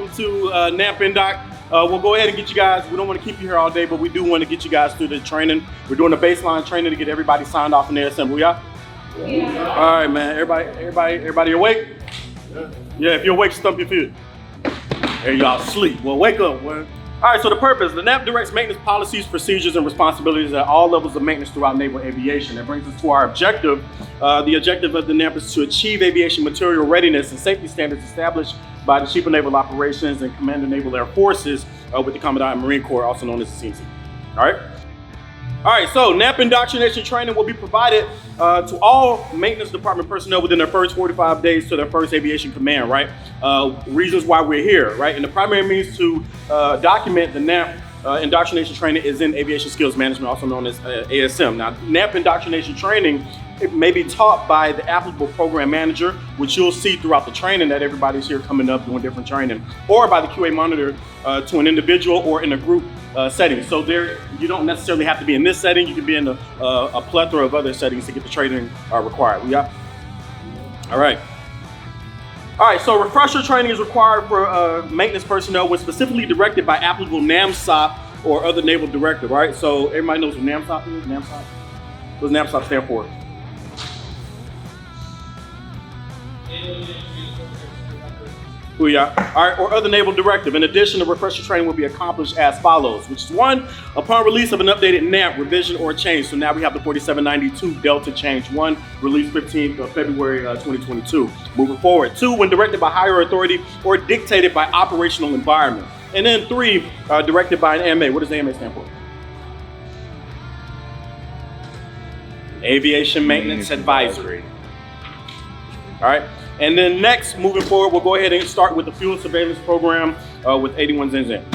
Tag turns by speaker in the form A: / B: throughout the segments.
A: welcome to Namp Indoc. We'll go ahead and get you guys, we don't want to keep you here all day, but we do want to get you guys through the training. We're doing a baseline training to get everybody signed off in their assembly, yeah? All right, man, everybody awake? Yeah, if you're awake, stump your feet. There y'all sleep. Well, wake up, man. All right, so the purpose, the Namp directs maintenance policies, procedures, and responsibilities at all levels of maintenance throughout naval aviation. That brings us to our objective. The objective of the Namp is to achieve aviation material readiness and safety standards established by the Chief of Naval Operations and Commander Naval Air Forces with the Commandant Marine Corps, also known as the CNC. All right? All right, so Namp indoctrination training will be provided to all maintenance department personnel within their first 45 days to their first aviation command, right? Reasons why we're here, right? And the primary means to document the Namp indoctrination training is in aviation skills management, also known as ASM. Now, Namp indoctrination training, it may be taught by the applicable program manager, which you'll see throughout the training that everybody's here coming up doing different training, or by the QA monitor to an individual or in a group setting. So there, you don't necessarily have to be in this setting. You can be in a plethora of other settings to get the training required. We got? All right. All right, so refresher training is required for maintenance personnel when specifically directed by applicable NAMSOP or other naval directive, right? So everybody knows what NAMSOP is? NAMSOP? What does NAMSOP stand for? Booyah. All right, or other naval directive. In addition, the refresher training will be accomplished as follows, which is one, upon release of an updated Namp, revision or change. So now we have the 4792 Delta Change 1, released 15th of February 2022. Moving forward. Two, when directed by higher authority or dictated by operational environment. And then three, directed by an AMA. What does AMA stand for? Aviation Maintenance Advisory. All right. And then next, moving forward, we'll go ahead and start with the fuel surveillance program with 81 Zen.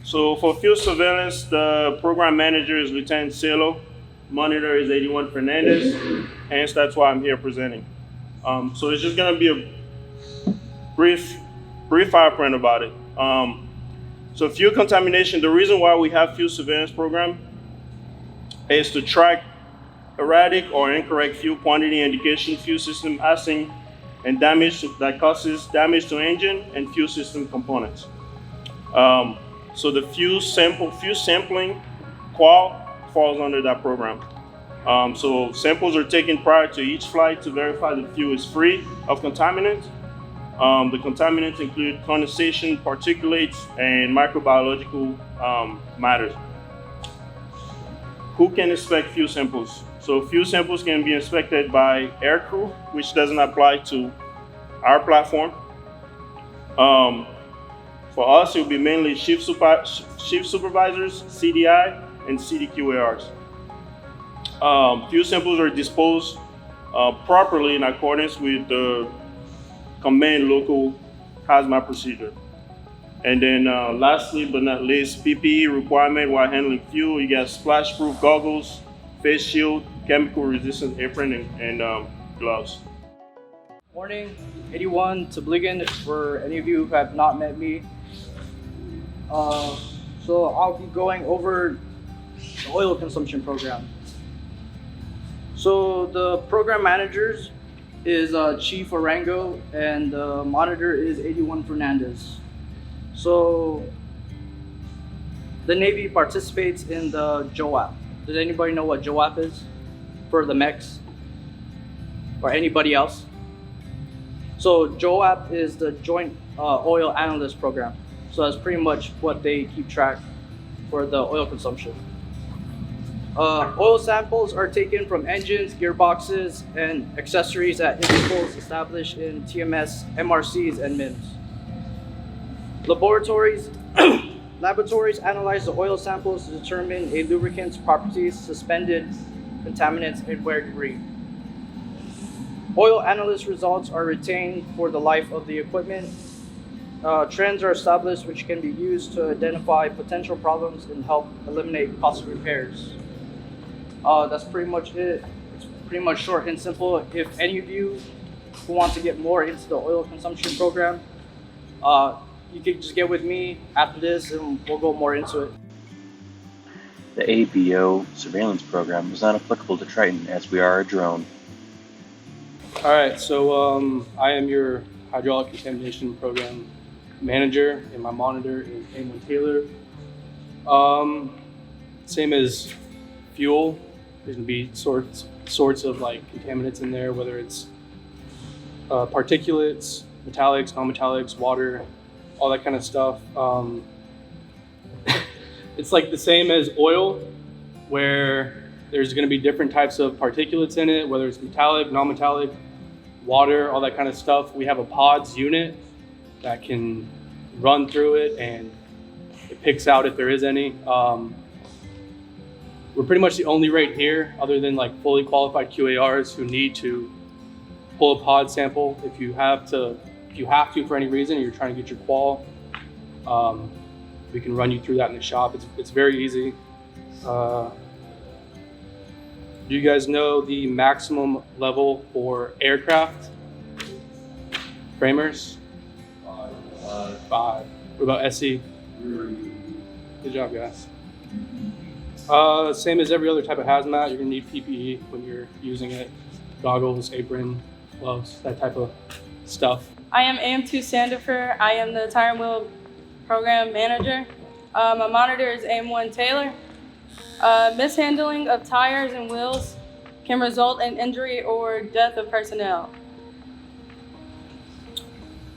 B: So for fuel surveillance, the program manager is Lieutenant Celo, monitor is 81 Fernandez, hence that's why I'm here presenting. So it's just gonna be a brief fireprint about it. So fuel contamination, the reason why we have fuel surveillance program is to track erratic or incorrect fuel quantity indication, fuel system assing, and damage that causes damage to engine and fuel system components. So the fuel sampling qual falls under that program. So samples are taken prior to each flight to verify the fuel is free of contaminants. The contaminants include condensation, particulates, and microbiological matters. Who can inspect fuel samples? So fuel samples can be inspected by aircrew, which doesn't apply to our platform. For us, it will be mainly shift supervisors, CDI, and CDQARs. Fuel samples are disposed properly in accordance with the command local hazmat procedure. And then lastly but not least, PPE requirement while handling fuel. You got splash-proof goggles, face shield, chemical resistant apron, and gloves.
C: Morning, 81 Tabligin for any of you who have not met me. So I'll be going over the oil consumption program. So the program managers is Chief Arango and the monitor is 81 Fernandez. So the Navy participates in the JOAP. Does anybody know what JOAP is for the mechs or anybody else? So JOAP is the Joint Oil Analyst Program. So that's pretty much what they keep track for the oil consumption. Oil samples are taken from engines, gearboxes, and accessories at intervals established in TMS, MRCs, and MIMS. Laboratories analyze the oil samples to determine a lubricant's properties, suspended contaminants, and wear degree. Oil analyst results are retained for the life of the equipment. Trends are established which can be used to identify potential problems and help eliminate costly repairs. That's pretty much it. It's pretty much short and simple. If any of you who want to get more into the oil consumption program, you can just get with me after this and we'll go more into it.
D: The ABO surveillance program is not applicable to Triton as we are a drone.
E: All right, so I am your hydraulic contamination program manager, and my monitor is A1 Taylor. Same as fuel. There's gonna be sorts of like contaminants in there, whether it's particulates, metallics, non-metallics, water, all that kind of stuff. It's like the same as oil, where there's going to be different types of particulates in it, whether it's metallic, non-metallic, water, all that kind of stuff. We have a pods unit that can run through it and it picks out if there is any. We're pretty much the only rate here, other than like fully qualified QARs who need to pull a pod sample. If you have to for any reason, and you're trying to get your qual, we can run you through that in the shop. It's very easy. Do you guys know the maximum level for aircraft framers? 5. What about SE? Good job, guys. Same as every other type of hazmat, you're gonna need PPE when you're using it. Goggles, apron, gloves, that type of stuff.
F: I am AM2 Sandifer. I am the Tire and Wheel Program Manager. My monitor is AM1 Taylor. Mishandling of tires and wheels can result in injury or death of personnel.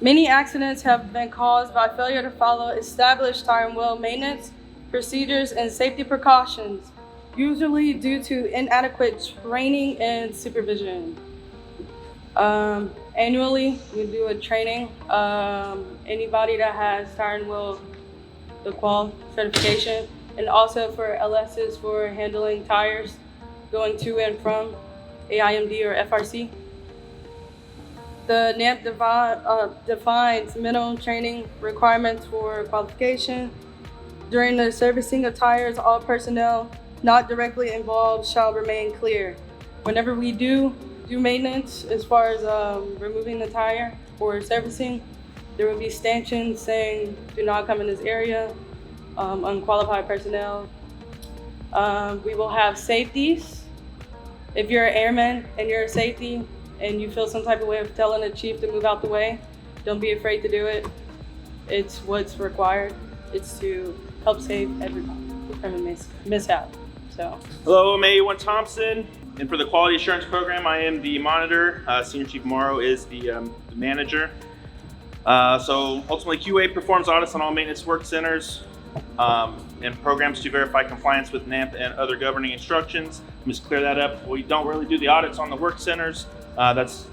F: Many accidents have been caused by failure to follow established tire and wheel maintenance procedures and safety precautions, usually due to inadequate training and supervision. Annually, we do a training. Anybody that has tire and wheel, the qual certification, and also for LSs for handling tires, going to and from AIMD or FRC. The Namp defines minimum training requirements for qualification. During the servicing of tires, all personnel not directly involved shall remain clear. Whenever we do maintenance, as far as removing the tire or servicing, there will be stanchions saying, do not come in this area, unqualified personnel. We will have safeties. If you're an airman and you're a safety and you feel some type of way of telling the chief to move out the way, don't be afraid to do it. It's what's required. It's to help save everybody from a mishap. So.
B: Hello, I'm A1 Thompson, and for the Quality Assurance Program, I am the monitor. Senior Chief Imrl is the manager. So ultimately, QA performs audits on all maintenance work centers and programs to verify compliance with Namp and other governing instructions. Let me just clear that up. We don't really do the audits on the work centers. That's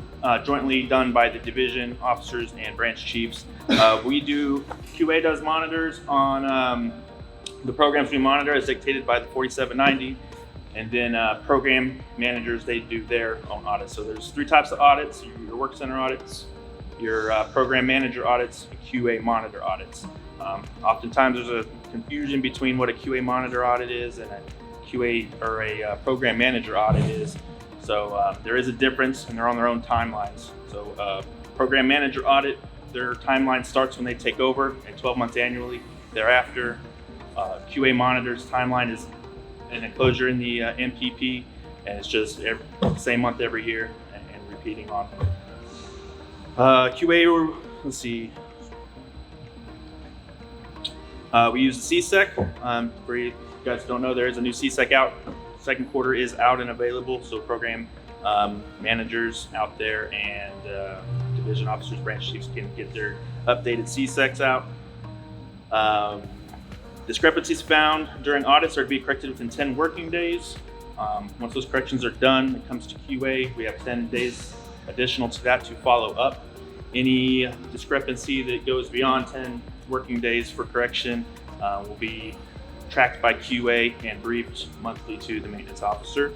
B: jointly done by the division officers and branch chiefs. QA does monitors on the programs we monitor as dictated by the 4790, and then program managers, they do their own audits. So there's 3 types of audits: your work center audits, your program manager audits, and QA monitor audits. Oftentimes there's a confusion between what a QA monitor audit is and a QA or a program manager audit is. So there is a difference, and they're on their own timelines. So program manager audit, their timeline starts when they take over and 12 months annually. Thereafter, QA monitor's timeline is an enclosure in the MPP, and it's just same month every year and repeating on. QA, let's see. We use the CSEC. For you guys don't know, there is a new CSEC out. Second quarter is out and available, so program managers out there and division officers, branch chiefs can get their updated CSECs out. Discrepancies found during audits are to be corrected within 10 working days. Once those corrections are done, it comes to QA. We have 10 days additional to that to follow up. Any discrepancy that goes beyond 10 working days for correction will be tracked by QA and briefed monthly to the maintenance officer.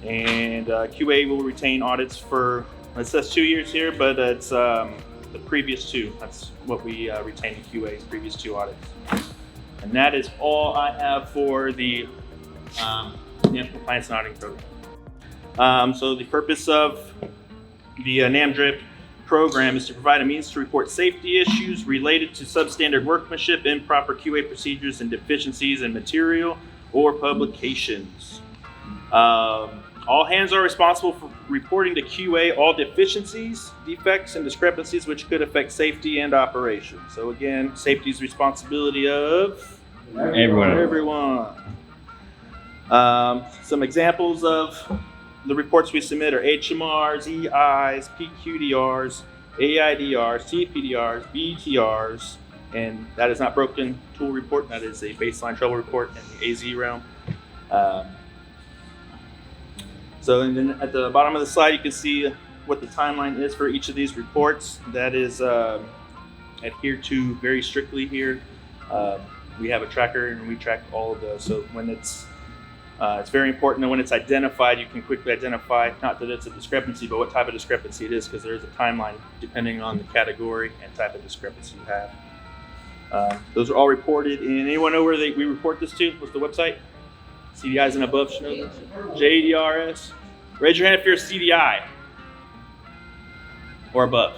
B: And QA will retain audits for, it says 2 years here, but it's the previous 2. That's what we retain in QA's previous 2 audits. And that is all I have for the NAMP compliance and auditing program. So the purpose of the NAMDRIP program is to provide a means to report safety issues related to substandard workmanship, improper QA procedures, and deficiencies in material or publications. All hands are responsible for reporting to QA all deficiencies, defects, and discrepancies which could affect safety and operation. So again, safety is responsibility of everyone. Some examples of the reports we submit are HMRs, EIs, PQDRs, AIDRs, TPDRs, BTRs, and that is not broken tool report. That is a baseline trouble report in the AZ realm. So and then at the bottom of the slide, you can see what the timeline is for each of these reports. That is adhered to very strictly here. We have a tracker and we track all of those. So when it's very important that when it's identified, you can quickly identify, not that it's a discrepancy, but what type of discrepancy it is, because there is a timeline depending on the category and type of discrepancy you have. Those are all reported. And anyone know where we report this to? What's the website? CDIs and above should know this. JDRS. Raise your hand if you're a CDI or above.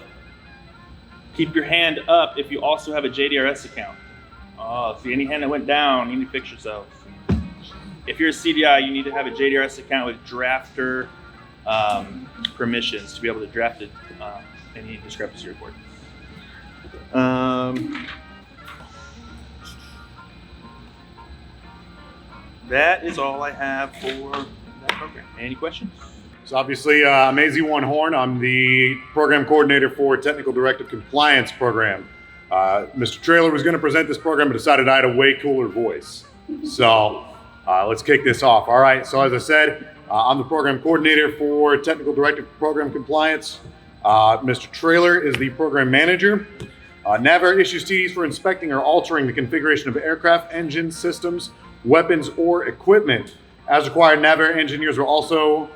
B: Keep your hand up if you also have a JDRS account. Oh, see, any hand that went down, you need to fix yourself. If you're a CDI, you need to have a JDRS account with drafter permissions to be able to draft it, any discrepancy report. That is all I have for that program. Any questions?
A: So obviously, I'm AZ1 Horn. I'm the program coordinator for Technical Directive Compliance Program. Mr. Trailer was going to present this program, but decided I had a way cooler voice. So let's kick this off. All right. So as I said, I'm the program coordinator for Technical Directive Program Compliance. Mr. Trailer is the program manager. NAVAIR issues TDs for inspecting or altering the configuration of aircraft, engines, systems, weapons, or equipment. As required, NAVAIR engineers will also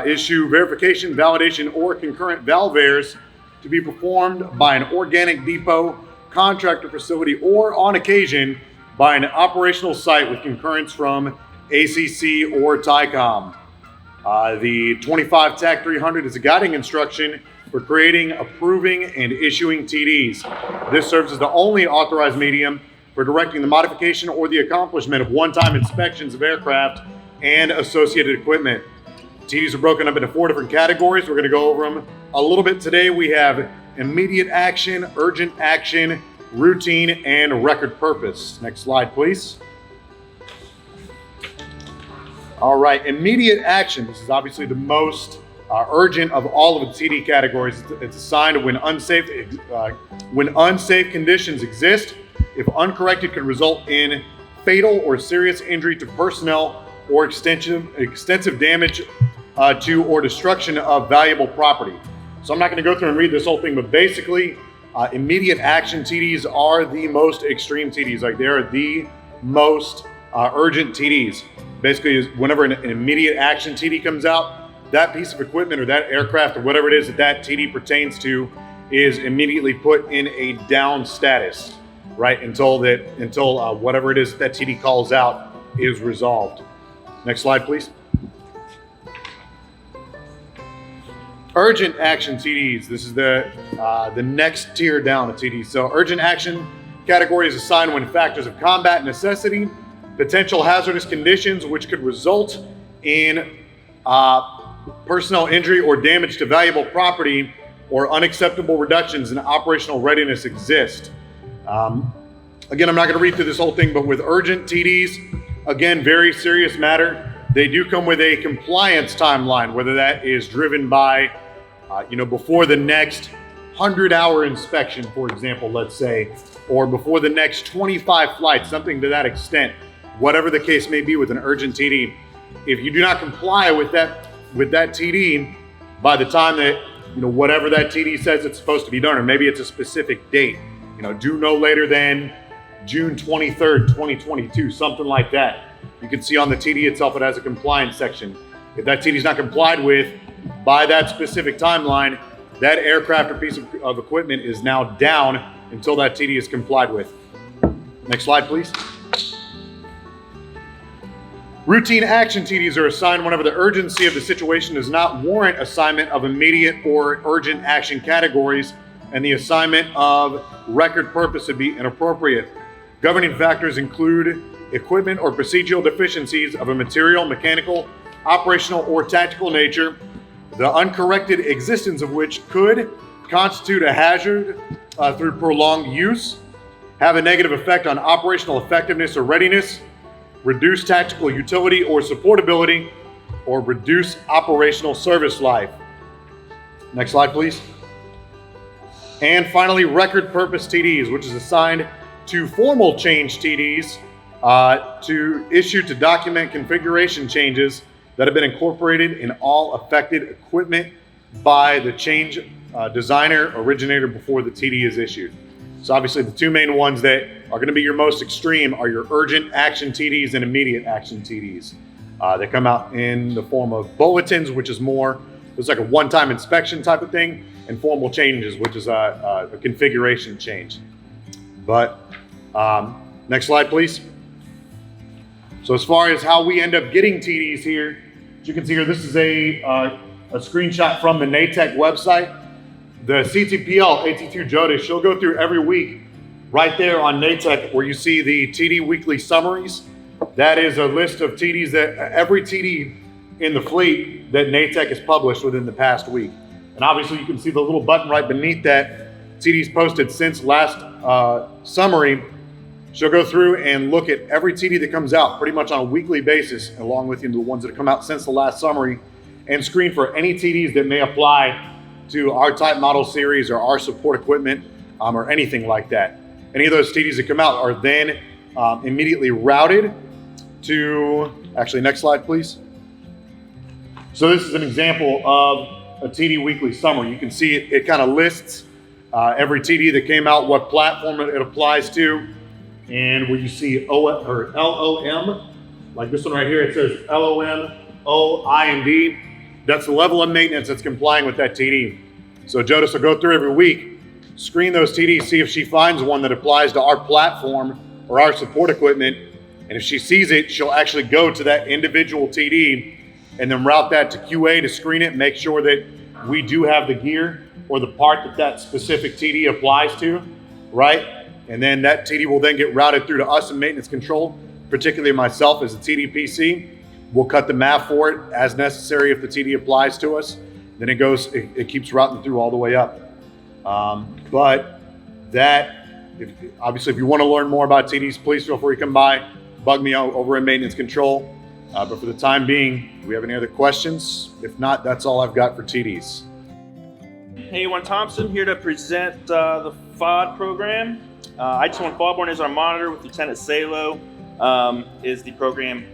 A: issue verification, validation, or concurrent valvairs to be performed by an organic depot, contractor facility, or on occasion by an operational site with concurrence from ACC or TICOM. The 25 TAC 300 is a guiding instruction for creating, approving, and issuing TDs. This serves as the only authorized medium for directing the modification or the accomplishment of one-time inspections of aircraft and associated equipment. TDs are broken up into 4 different categories. We're going to go over them a little bit today. We have immediate action, urgent action, routine, and record purpose. Next slide, please. All right, immediate action. This is obviously the most urgent of all of the TD categories. It's assigned when unsafe conditions exist, if uncorrected, could result in fatal or serious injury to personnel or extensive damage to or destruction of valuable property. So I'm not going to go through and read this whole thing, but basically, immediate action TDs are the most extreme TDs. Like, they are the most urgent TDs. Basically, whenever an immediate action TD comes out, that piece of equipment or that aircraft or whatever it is that TD pertains to is immediately put in a down status, right? Until whatever it is that TD calls out is resolved. Next slide, please. Urgent action TDs. This is the next tier down of TDs. So urgent action category is assigned when factors of combat necessity, potential hazardous conditions which could result in personnel injury or damage to valuable property, or unacceptable reductions in operational readiness exist. Again, I'm not going to read through this whole thing, but with urgent TDs, again, very serious matter. They do come with a compliance timeline, whether that is driven by, before the next 100-hour inspection, for example, let's say, or before the next 25 flights, something to that extent. Whatever the case may be with an urgent TD, if you do not comply with that TD by the time that, whatever that TD says it's supposed to be done, or maybe it's a specific date, do no later than June 23rd, 2022, something like that. You can see on the TD itself, it has a compliance section. If that TD is not complied with by that specific timeline, that aircraft or piece of equipment is now down until that TD is complied with. Next slide, please. Routine action TDs are assigned whenever the urgency of the situation does not warrant assignment of immediate or urgent action categories, and the assignment of record purpose would be inappropriate. Governing factors include equipment or procedural deficiencies of a material, mechanical,
G: operational or tactical nature, the uncorrected existence of which could constitute a hazard through prolonged use, have a negative effect on operational effectiveness or readiness, reduce tactical utility or supportability, or reduce operational service life. Next slide, please. And finally, record purpose TDs, which is assigned to formal change TDs to issue to document configuration changes that have been incorporated in all affected equipment by the change designer originator before the TD is issued. So obviously the two main ones that are going to be your most extreme are your urgent action TDs and immediate action TDs. They come out in the form of bulletins, which is more, it's like a one-time inspection type of thing, and formal changes, which is a configuration change. But next slide, please. So as far as how we end up getting TDs here, as you can see here, this is a screenshot from the NATEC website. The CTPL AT2 JOTA, she'll go through every week right there on NATEC where you see the TD weekly summaries. That is a list of TDs that every TD in the fleet that NATEC has published within the past week. And obviously you can see the little button right beneath that, TDs posted since last summary. She'll go through and look at every TD that comes out pretty much on a weekly basis, along with the ones that have come out since the last summary, and screen for any TDs that may apply to our type model series or our support equipment or anything like that. Any of those TDs that come out are then immediately routed to, actually next slide please. So this is an example of a TD weekly summary. You can see it kind of lists every TD that came out, what platform it applies to, and where you see LOM, like this one right here, it says LOM, O, I, and D. That's the level of maintenance that's complying with that TD. So JOTIS will go through every week, screen those TDs, see if she finds one that applies to our platform or our support equipment. And if she sees it, she'll actually go to that individual TD and then route that to QA to screen it, make sure that we do have the gear or the part that that specific TD applies to, right? And then that TD will then get routed through to us in maintenance control, particularly myself as a TDPC. We'll cut the math for it as necessary if the TD applies to us. Then it goes, it keeps routing through all the way up. But that, obviously, if you want to learn more about TDs, please feel free to come by, bug me out over in maintenance control. But for the time being, do we have any other questions? If not, that's all I've got for TDs.
B: Hey, Juan Thompson here to present the FOD program. IT1 Fallborn is our monitor with Lieutenant Salo is the program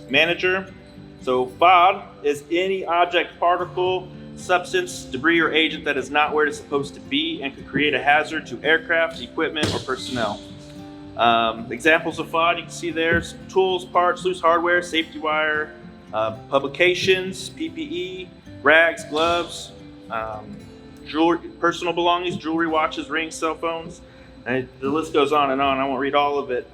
B: manager. So FOD is any object, particle, substance, debris, or agent that is not where it's supposed to be and could create a hazard to aircraft, equipment, or personnel. Examples of FOD you can see there: tools, parts, loose hardware, safety wire, publications, PPE, rags, gloves, jewelry, personal belongings, jewelry, watches, rings, cell phones, and the list goes on and on. I won't read all of it.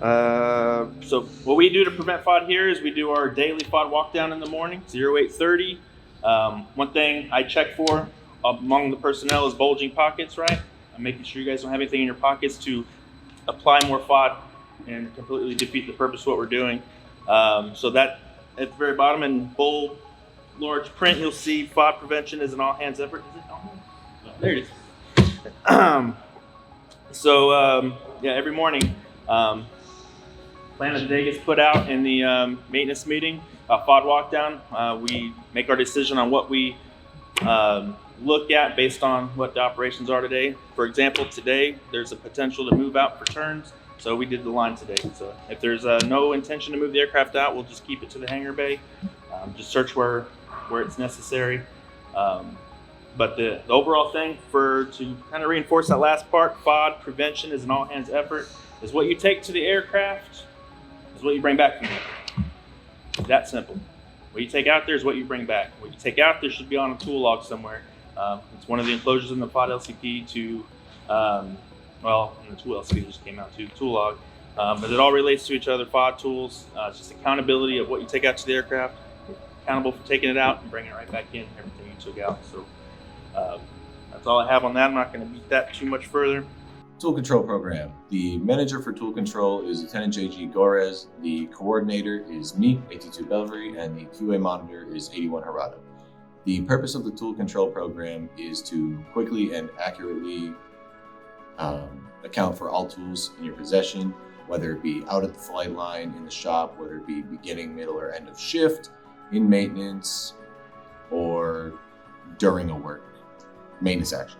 B: So what we do to prevent FOD here is we do our daily FOD walk down in the morning, 0830. One thing I check for among the personnel is bulging pockets, right? I'm making sure you guys don't have anything in your pockets to apply more FOD and completely defeat the purpose of what we're doing. So that at the very bottom in bold, large print, you'll see FOD prevention is an all hands effort. Is it all hands? No, there it is. Yeah, every morning, plan of the day gets put out in the maintenance meeting, FOD walk down. We make our decision on what we look at based on what the operations are today. For example, today there's a potential to move out for turns, so we did the line today. So if there's no intention to move the aircraft out, we'll just keep it to the hangar bay, just search where it's necessary. But the overall thing to kind of reinforce that last part, FOD prevention is an all hands effort, is what you take to the aircraft is what you bring back from there. It's that simple. What you take out there is what you bring back. What you take out there should be on a tool log somewhere. It's one of the enclosures in the FOD LCP to, and the tool LCP just came out too, tool log. But it all relates to each other, FOD tools. It's just accountability of what you take out to the aircraft, accountable for taking it out and bringing it right back in, everything you took out. So that's all I have on that. I'm not going to beat that too much further.
H: Tool Control Program. The manager for Tool Control is Lieutenant J.G. Gorez. The coordinator is me, 82 Belvery, and the QA monitor is 81 Harada. The purpose of the Tool Control Program is to quickly and accurately account for all tools in your possession, whether it be out at the flight line, in the shop, whether it be beginning, middle, or end of shift, in maintenance, or during a work maintenance action.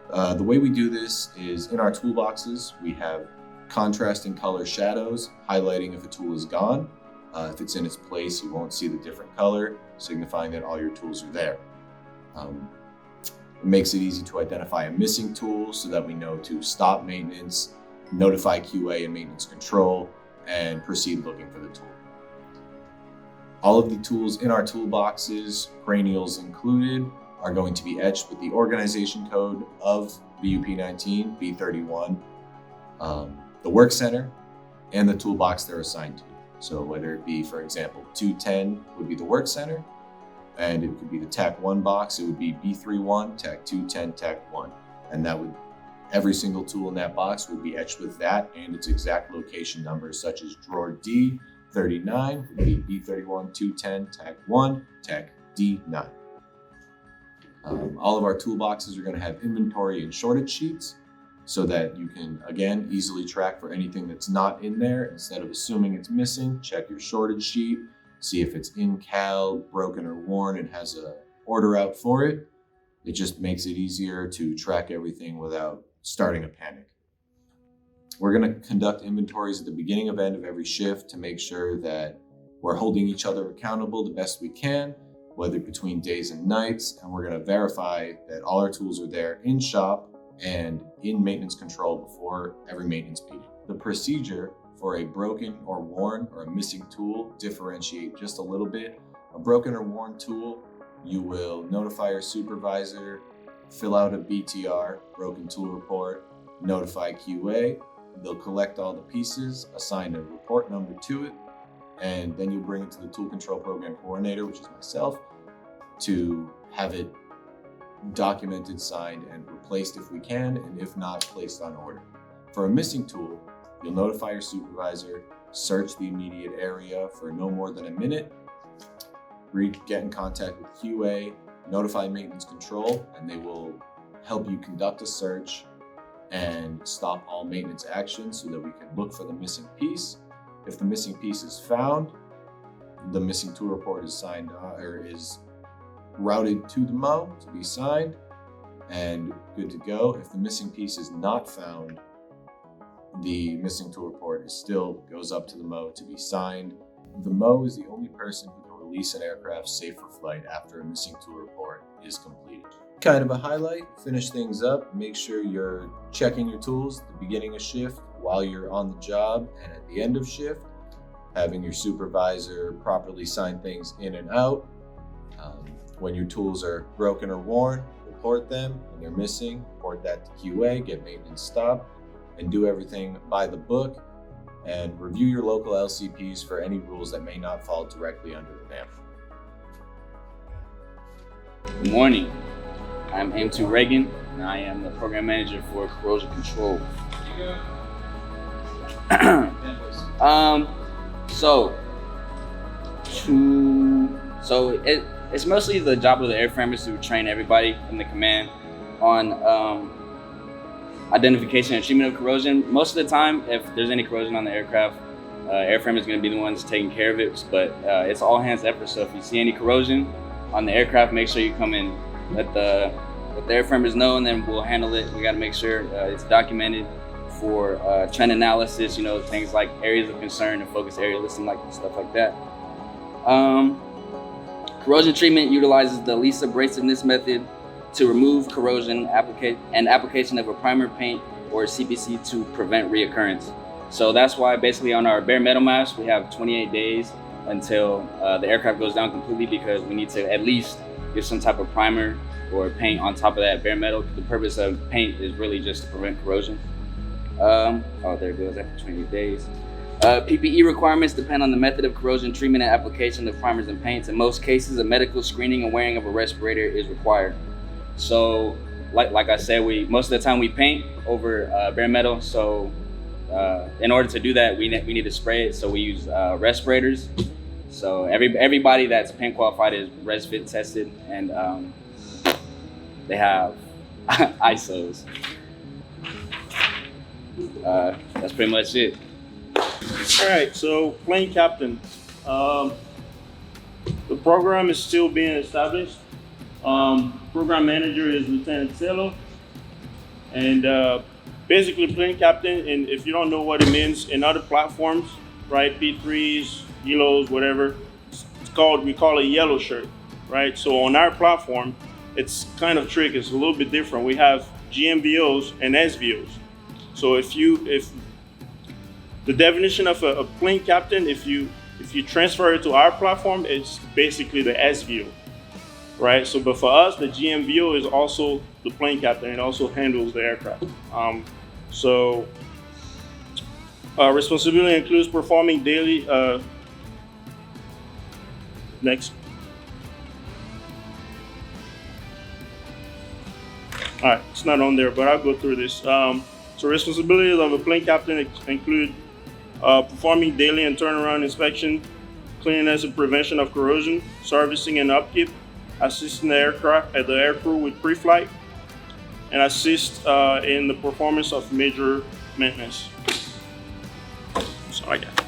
H: The way we do this is in our toolboxes, we have contrasting color shadows highlighting if a tool is gone. If it's in its place, you won't see the different color, signifying that all your tools are there. It makes it easy to identify a missing tool so that we know to stop maintenance, notify QA and maintenance control, and proceed looking for the tool. All of the tools in our toolboxes, cranials included, are going to be etched with the organization code of BUP19, B31, the work center, and the toolbox they're assigned to. So whether it be, for example, 210 would be the work center, and it could be the TAC 1 box, it would be B31, TAC 210, TAC 1. And that would, every single tool in that box would be etched with that and its exact location numbers, such as drawer D39 would be B31, 210, TAC 1, TAC D9. All of our toolboxes are going to have inventory and shortage sheets so that you can, again, easily track for anything that's not in there. Instead of assuming it's missing, check your shortage sheet, see if it's in cal, broken, or worn, and has a order out for it. It just makes it easier to track everything without starting a panic. We're going to conduct inventories at the beginning and end of every shift to make sure that we're holding each other accountable the best we can, whether between days and nights, and we're going to verify that all our tools are there in shop and in maintenance control before every maintenance meeting. The procedure for a broken or worn or a missing tool differentiate just a little bit. A broken or worn tool, you will notify your supervisor, fill out a BTR, broken tool report, notify QA. They'll collect all the pieces, assign a report number to it, and then you bring it to the Tool Control Program Coordinator, which is myself, to have it documented, signed, and replaced if we can, and if not, placed on order. For a missing tool, you'll notify your supervisor, search the immediate area for no more than a minute, get in contact with QA, notify maintenance control, and they will help you conduct a search and stop all maintenance actions so that we can look for the missing piece. If the missing piece is found, the missing tool report is signed or is routed to the MO to be signed and good to go. If the missing piece is not found, the missing tool report still goes up to the MO to be signed. The MO is the only person who can release an aircraft safe for flight after a missing tool report is completed. Kind of a highlight, finish things up, make sure you're checking your tools at the beginning of shift, while you're on the job, and at the end of shift, having your supervisor properly sign things in and out. When your tools are broken or worn, report them. When they're missing, report that to QA, get maintenance stopped, and do everything by the book, and review your local LCPs for any rules that may not fall directly under the Namp.
I: Good morning. I'm M2 Reagan, and I am the program manager for corrosion control. It's mostly the job of the airframers to train everybody in the command on identification and treatment of corrosion. Most of the time, if there's any corrosion on the aircraft, airframer is going to be the ones taking care of it, but it's all hands effort. So if you see any corrosion on the aircraft, make sure you come in, let the airframers know, and then we'll handle it. We got to make sure it's documented for trend analysis, things like areas of concern and focus area listing, like stuff like that. Corrosion treatment utilizes the least abrasiveness method to remove corrosion and application of a primer, paint, or CPC to prevent reoccurrence. So that's why basically on our bare metal maps, we have 28 days until the aircraft goes down completely, because we need to at least get some type of primer or paint on top of that bare metal. The purpose of paint is really just to prevent corrosion. There it goes, after 28 days. PPE requirements depend on the method of corrosion treatment and application of primers and paints. In most cases, a medical screening and wearing of a respirator is required. So like I said, most of the time we paint over bare metal. So in order to do that, we need to spray it. So we use respirators. So everybody that's paint qualified is res fit tested, and they have ISOs. That's pretty much it.
B: All right, so plane captain. The program is still being established. Program manager is Lieutenant Celo. And basically plane captain, and if you don't know what it means in other platforms, right, P3s, Elos, whatever, we call it yellow shirt, right? So on our platform, it's kind of tricky, it's a little bit different. We have GMVOs and SVOs. So if the definition of a plane captain, if you transfer it to our platform, it's basically the SVO, right? So, but for us, the GMVO is also the plane captain. It also handles the aircraft. Responsibility includes performing daily. Next. All right, it's not on there, but I'll go through this. So responsibilities of a plane captain include performing daily and turnaround inspection, cleanliness and prevention of corrosion, servicing and upkeep, assisting the aircrew with pre-flight, and assist in the performance of major maintenance. So I got it.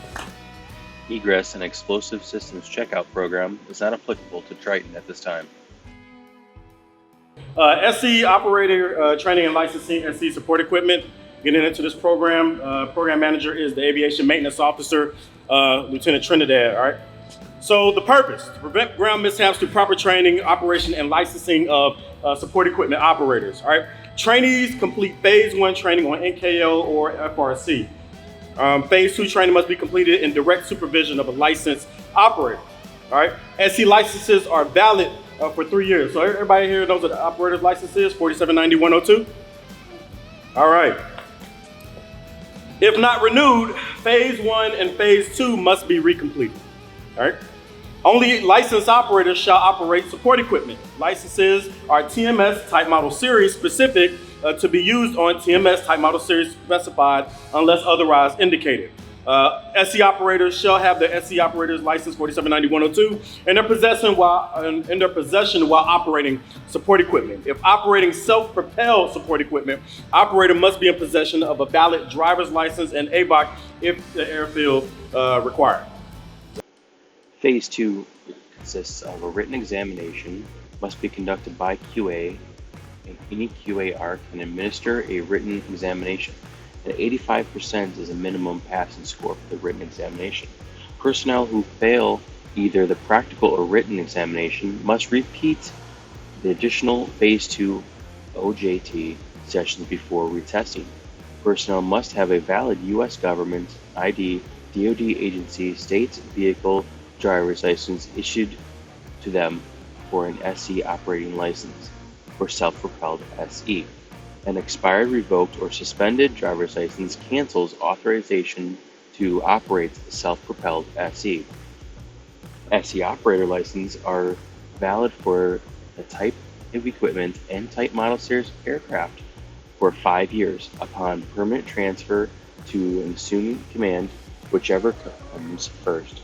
D: Egress and Explosive Systems Checkout Program is not applicable to Triton at this time.
A: SC operator training and licensing, SC support equipment. Getting into this program, program manager is the aviation maintenance officer, Lieutenant Trinidad. All right. So the purpose: to prevent ground mishaps through proper training, operation, and licensing of support equipment operators. All right. Trainees complete phase 1 training on NKO or FRC. Phase 2 training must be completed in direct supervision of a licensed operator. All right. SC licenses are valid for 3 years. So everybody here knows what the operator's license is, 4790-102. All right. If not renewed, phase 1 and phase 2 must be recompleted. All right. Only licensed operators shall operate support equipment. Licenses are TMS type model series specific to be used on TMS type model series specified unless otherwise indicated. SC operators shall have their SC operator's license 4790-102 in their possession while operating support equipment. If operating self-propelled support equipment, operator must be in possession of a valid driver's license and AVOC if the airfield required.
D: Phase 2 consists of a written examination, must be conducted by QA, and any QAR can administer a written examination. And 85% is a minimum passing score for the written examination. Personnel who fail either the practical or written examination must repeat the additional Phase 2 OJT sessions before retesting. Personnel must have a valid U.S. government ID, DoD agency, state vehicle driver's license issued to them for an SC operating license or self-propelled SE. An expired, revoked, or suspended driver's license cancels authorization to operate the self-propelled SE. SE operator licenses are valid for the type of equipment and type model series aircraft for 5 years upon permanent transfer to an assuming command, whichever comes first.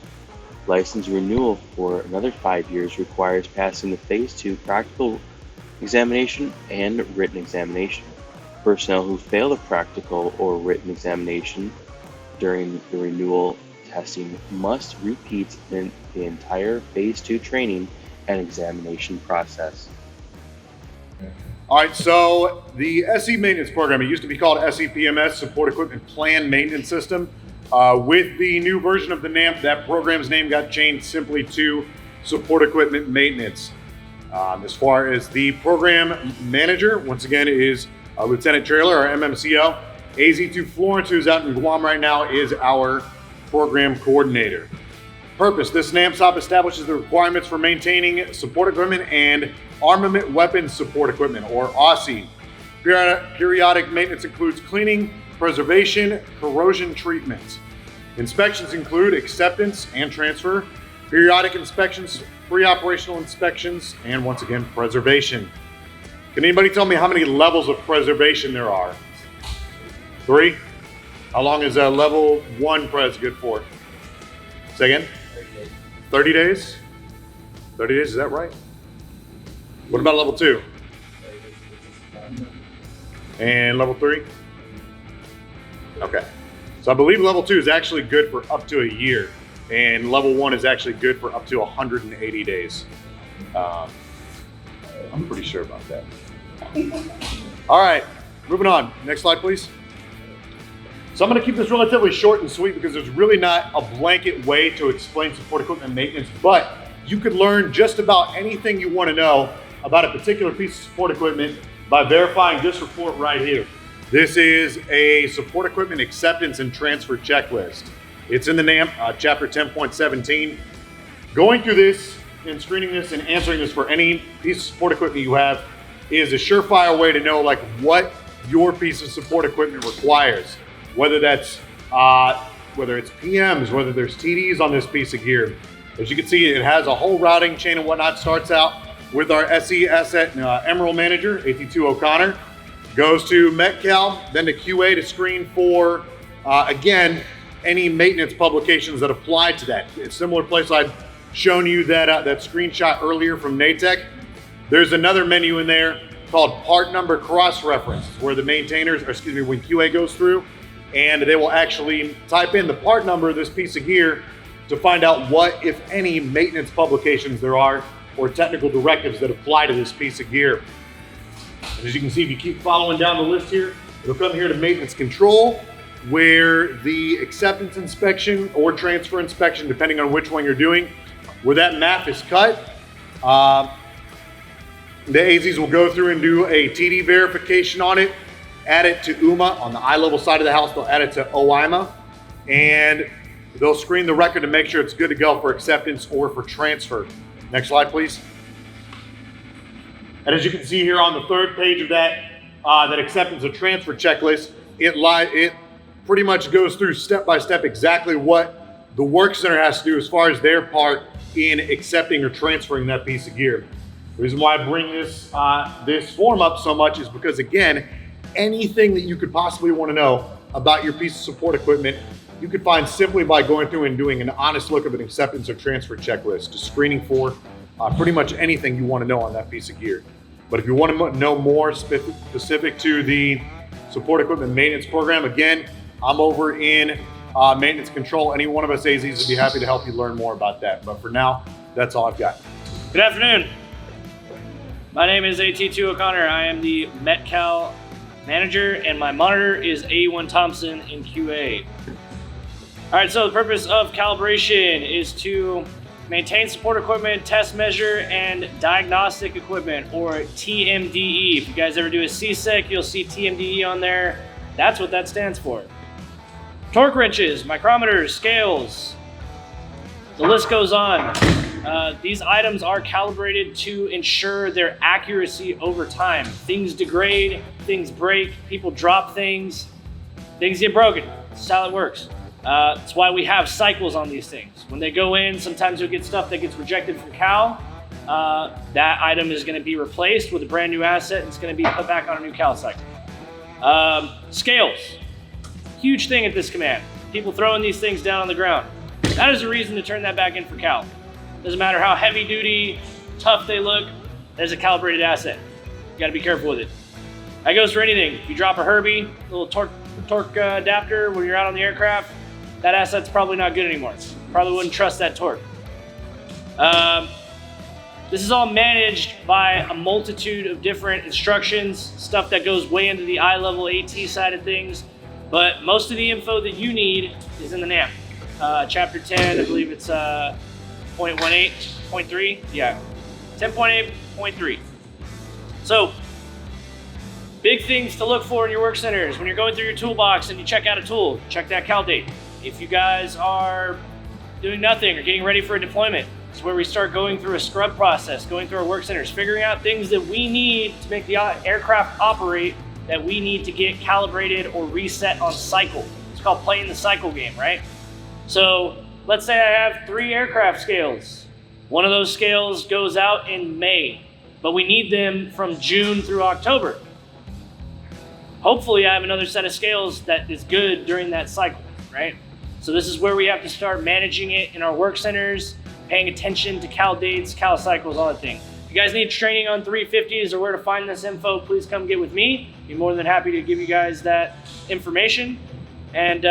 D: License renewal for another 5 years requires passing the Phase 2 practical examination and written examination. Personnel who fail the practical or written examination during the renewal testing must repeat the entire Phase 2 training and examination process.
G: All right, so the SE maintenance program, it used to be called SEPMS, Support Equipment Plan Maintenance System. With the new version of the Namp, that program's name got changed simply to Support Equipment Maintenance. As far as the program manager, once again, is Lieutenant Trailer, our MMCO. AZ2 Florence, who's out in Guam right now, is our program coordinator. Purpose: this NAMPSOP establishes the requirements for maintaining support equipment and armament weapons support equipment, or OSSI. Periodic maintenance includes cleaning, preservation, corrosion treatment. Inspections include acceptance and transfer, periodic inspections, pre-operational inspections, and once again, preservation. Can anybody tell me how many levels of preservation there are? 3? How long is a level 1 pres good for? Say again? 30 days? 30 days, is that right? What about level 2? And level 3? Okay. So I believe level 2 is actually good for up to a year, and level 1 is actually good for up to 180 days. I'm pretty sure about that. All right, moving on. Next slide, please. So I'm going to keep this relatively short and sweet because there's really not a blanket way to explain support equipment maintenance, but you could learn just about anything you want to know about a particular piece of support equipment by verifying this report right here. This is a support equipment acceptance and transfer checklist. It's in the Namp, chapter 10.17. Going through this and screening this and answering this for any piece of support equipment you have is a surefire way to know like what your piece of support equipment requires. Whether that's whether it's PMs, whether there's TDs on this piece of gear. As you can see, it has a whole routing chain and whatnot. Starts out with our SE asset Imrl manager, AT2 O'Connor. Goes to MetCal, then to QA to screen for, again, any maintenance publications that apply to that. It's a similar place I'd shown you that screenshot earlier from NATEC. There's another menu in there called part number cross-reference, where the maintainers, or excuse me, when QA goes through, and they will actually type in the part number of this piece of gear to find out what, if any, maintenance publications there are or technical directives that apply to this piece of gear. And as you can see, if you keep following down the list here, it'll come here to maintenance control, where the acceptance inspection or transfer inspection, depending on which one you're doing, where that map is cut, the AZs will go through and do a TD verification on it, add it to UMA on the eye level side of the house. They'll add it to OIMA, and they'll screen the record to make sure it's good to go for acceptance or for transfer. Next slide, please. And as you can see here on the third page of that acceptance or transfer checklist, it pretty much goes through step by step exactly what the work center has to do as far as their part in accepting or transferring that piece of gear. The reason why I bring this form up so much is because, again, anything that you could possibly want to know about your piece of support equipment, you could find simply by going through and doing an honest look of an acceptance or transfer checklist, just screening for pretty much anything you want to know on that piece of gear. But if you want to know more specific to the support equipment maintenance program, again, I'm over in maintenance control. Any one of us AZs would be happy to help you learn more about that. But for now, that's all I've got.
J: Good afternoon. My name is AT2 O'Connor. I am the MetCal manager, and my monitor is A1 Thompson in QA. All right, so the purpose of calibration is to maintain support equipment, test measure, and diagnostic equipment, or TMDE. If you guys ever do a CSEC, you'll see TMDE on there. That's what that stands for. Torque wrenches, micrometers, scales, the list goes on. These items are calibrated to ensure their accuracy over time. Things degrade, things break, people drop things get broken. That's how it works. That's why we have cycles on these things. When they go in, sometimes you'll get stuff that gets rejected from Cal. That item is going to be replaced with a brand new asset, and it's going to be put back on a new Cal cycle. Scales, huge thing at this command. People throwing these things down on the ground. That is a reason to turn that back in for Cal. Doesn't matter how heavy duty, tough they look, there's a calibrated asset. You got to be careful with it. That goes for anything. If you drop a Herbie, little torque adapter when you're out on the aircraft, that asset's probably not good anymore. Probably wouldn't trust that torque. This is all managed by a multitude of different instructions, stuff that goes way into the eye-level AT side of things, but most of the info that you need is in the Namp. Chapter 10, I believe it's 0.18.3, yeah, 10.8.3. So, big things to look for in your work centers. When you're going through your toolbox and you check out a tool, check that cal date. If you guys are doing nothing or getting ready for a deployment, it's where we start going through a scrub process, going through our work centers, figuring out things that we need to make the aircraft operate, that we need to get calibrated or reset on cycle. It's called playing the cycle game, right? So let's say I have 3 aircraft scales. One of those scales goes out in May, but we need them from June through October. Hopefully I have another set of scales that is good during that cycle, right? So this is where we have to start managing it in our work centers, paying attention to cal dates, cal cycles, all that thing. If you guys need training on 350s or where to find this info, please come get with me. Be more than happy to give you guys that information. And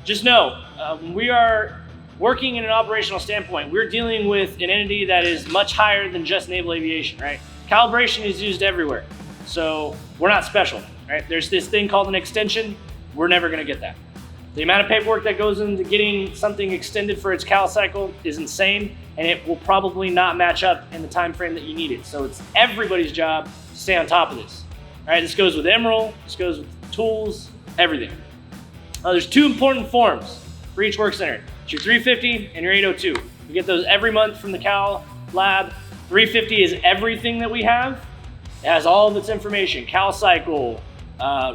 J: just know, when we are working in an operational standpoint, we're dealing with an entity that is much higher than just naval aviation, right? Calibration is used everywhere. So we're not special, right? There's this thing called an extension. We're never gonna get that. The amount of paperwork that goes into getting something extended for its cal cycle is insane, and it will probably not match up in the time frame that you need it. So it's everybody's job to stay on top of this. All right, this goes with Imrl, this goes with tools, everything. There's 2 important forms for each work center. It's your 350 and your 802. You get those every month from the Cal lab. 350 is everything that we have. It has all of its information, cal cycle,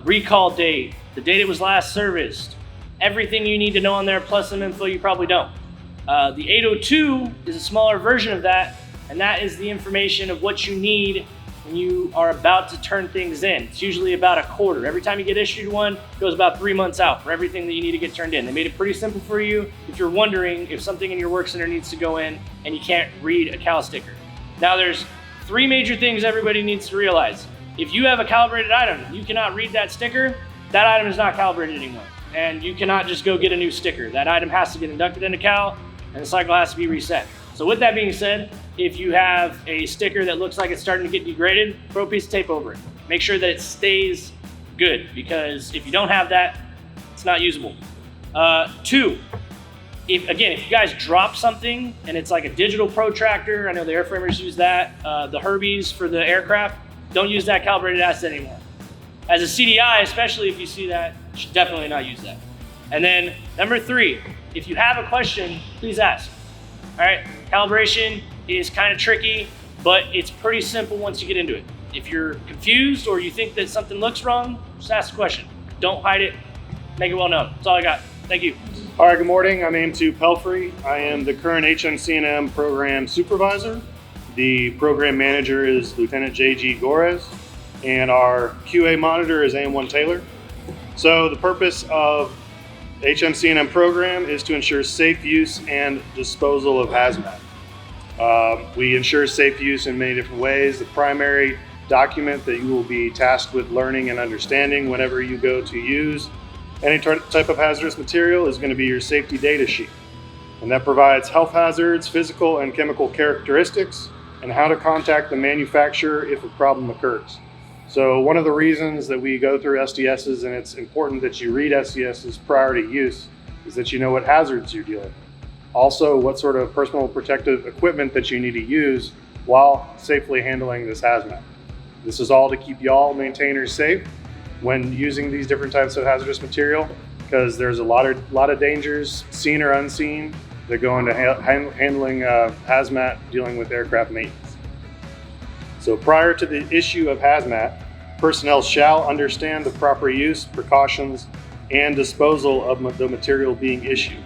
J: recall date, the date it was last serviced, everything you need to know on there, plus some info you probably don't. The 802 is a smaller version of that, and that is the information of what you need when you are about to turn things in. It's usually about a quarter. Every time you get issued one, it goes about 3 months out for everything that you need to get turned in. They made it pretty simple for you if you're wondering if something in your work center needs to go in and you can't read a cal sticker. Now there's 3 major things everybody needs to realize. If you have a calibrated item, you cannot read that sticker, that item is not calibrated anymore. And you cannot just go get a new sticker. That item has to get inducted into cal and the cycle has to be reset. So with that being said, if you have a sticker that looks like it's starting to get degraded, throw a piece of tape over it. Make sure that it stays good, because if you don't have that, it's not usable. 2, if you guys drop something and it's like a digital protractor, I know the airframers use that, the Herbies for the aircraft, don't use that calibrated asset anymore. As a CDI, especially if you see that, you should definitely not use that. And then number 3, if you have a question, please ask. All right, calibration is kind of tricky, but it's pretty simple once you get into it. If you're confused or you think that something looks wrong, just ask a question. Don't hide it, make it well known. That's all I got. Thank you.
B: All right, good morning. I'm Namp Pelfrey. I am the current HMC&M program supervisor. The program manager is Lieutenant J.G. Gores, and our QA monitor is AM1 Taylor. So the purpose of HMC&M program is to ensure safe use and disposal of hazmat. We ensure safe use in many different ways. The primary document that you will be tasked with learning and understanding whenever you go to use any type of hazardous material is going to be your safety data sheet. And that provides health hazards, physical and chemical characteristics, and how to contact the manufacturer if a problem occurs. So one of the reasons that we go through SDSs, and it's important that you read SDSs prior to use, is that you know what hazards you're dealing with. Also, what sort of personal protective equipment that you need to use while safely handling this hazmat. This is all to keep y'all maintainers safe when using these different types of hazardous material, because there's a lot of dangers, seen or unseen, that go into handling hazmat, dealing with aircraft maintenance. So prior to the issue of hazmat, personnel shall understand the proper use, precautions, and disposal of the material being issued.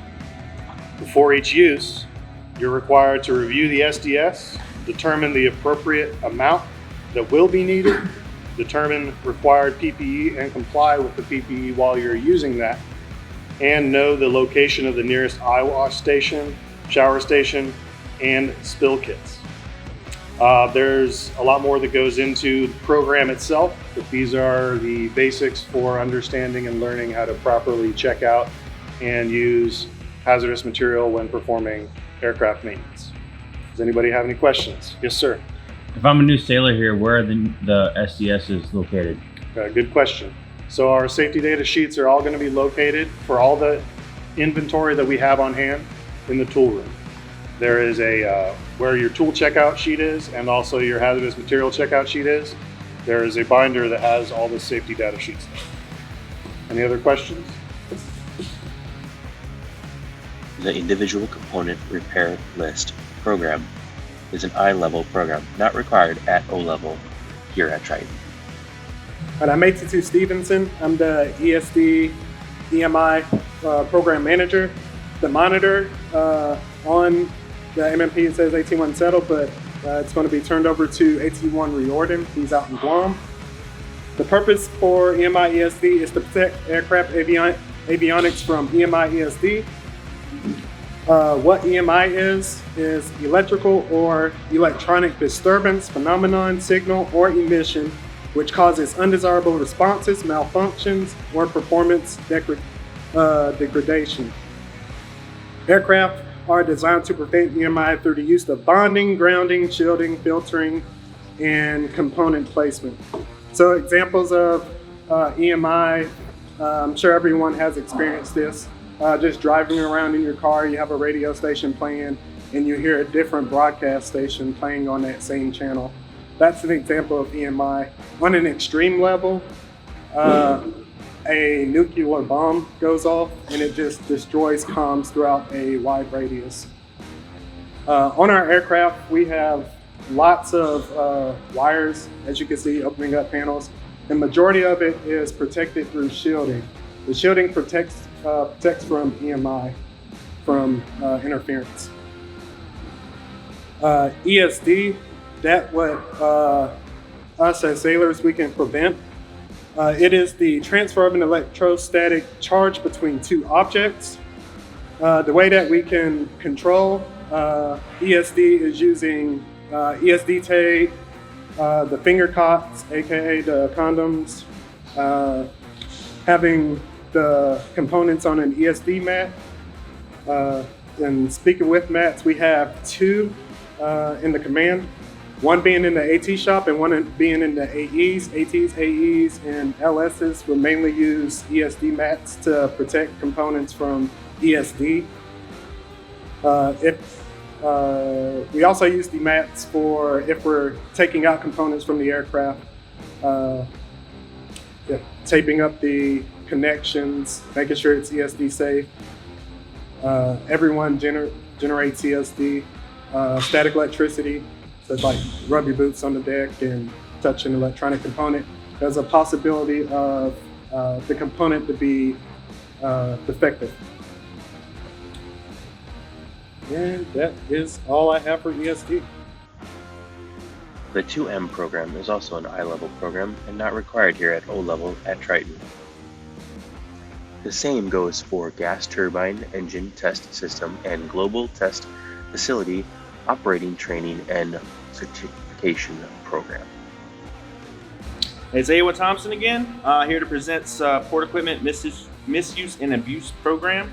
B: Before each use, you're required to review the SDS, determine the appropriate amount that will be needed, determine required PPE and comply with the PPE while you're using that, and know the location of the nearest eye wash station, shower station, and spill kits. There's a lot more that goes into the program itself, but these are the basics for understanding and learning how to properly check out and use hazardous material when performing aircraft maintenance. Does anybody have any questions? Yes, sir.
K: If I'm a new sailor here, where are the SDSs located?
B: Good question. So our safety data sheets are all going to be located for all the inventory that we have on hand in the tool room. There is a where your tool checkout sheet is, and also your hazardous material checkout sheet is. There is a binder that has all the safety data sheets. Any other questions?
D: The individual component repair list program is an I-level program, not required at O-level here at Triton.
L: And I'm AT2 Stevenson. I'm the ESD EMI program manager. The monitor on the MMP says 18-1 settle, but It's going to be turned over to AT1 Riordan. He's out in Guam. The purpose for EMI ESD is to protect aircraft avionics from EMI ESD. What EMI is electrical or electronic disturbance, phenomenon, signal, or emission, which causes undesirable responses, malfunctions, or performance degradation. Aircraft are designed to prevent EMI through the use of bonding, grounding, shielding, filtering, and component placement. So examples of EMI, I'm sure everyone has experienced this. Just driving around in your car, you have a radio station playing, and you hear a different broadcast station playing on that same channel. That's an example of EMI. On an extreme level, a nuclear bomb goes off and it just destroys comms throughout a wide radius. On our aircraft, we have lots of wires, as you can see, opening up panels. The majority of it is protected through shielding. The shielding protects from EMI, from interference. ESD, that what us as sailors, we can prevent. It is the transfer of an electrostatic charge between two objects. The way that we can control ESD is using ESD tape, the finger cots, aka the condoms, having the components on an ESD mat. And speaking with mats, we have two in the command. One being in the AT shop and one being in the AEs. ATs, AEs, and LSs will mainly use ESD mats to protect components from ESD. We also use the mats for if we're taking out components from the aircraft, taping up the connections, making sure it's ESD safe. Everyone generates ESD, static electricity. So it's like rub your boots on the deck and touch an electronic component. There's a possibility of the component to be defective. And that is all I have for ESD.
D: The 2M program is also an I-level program and not required here at O-level at Triton. The same goes for Gas Turbine Engine Test System and Global Test Facility Operating Training and Certification Program.
B: It's A1 Thompson again, here to present Support Equipment Misuse and Abuse Program.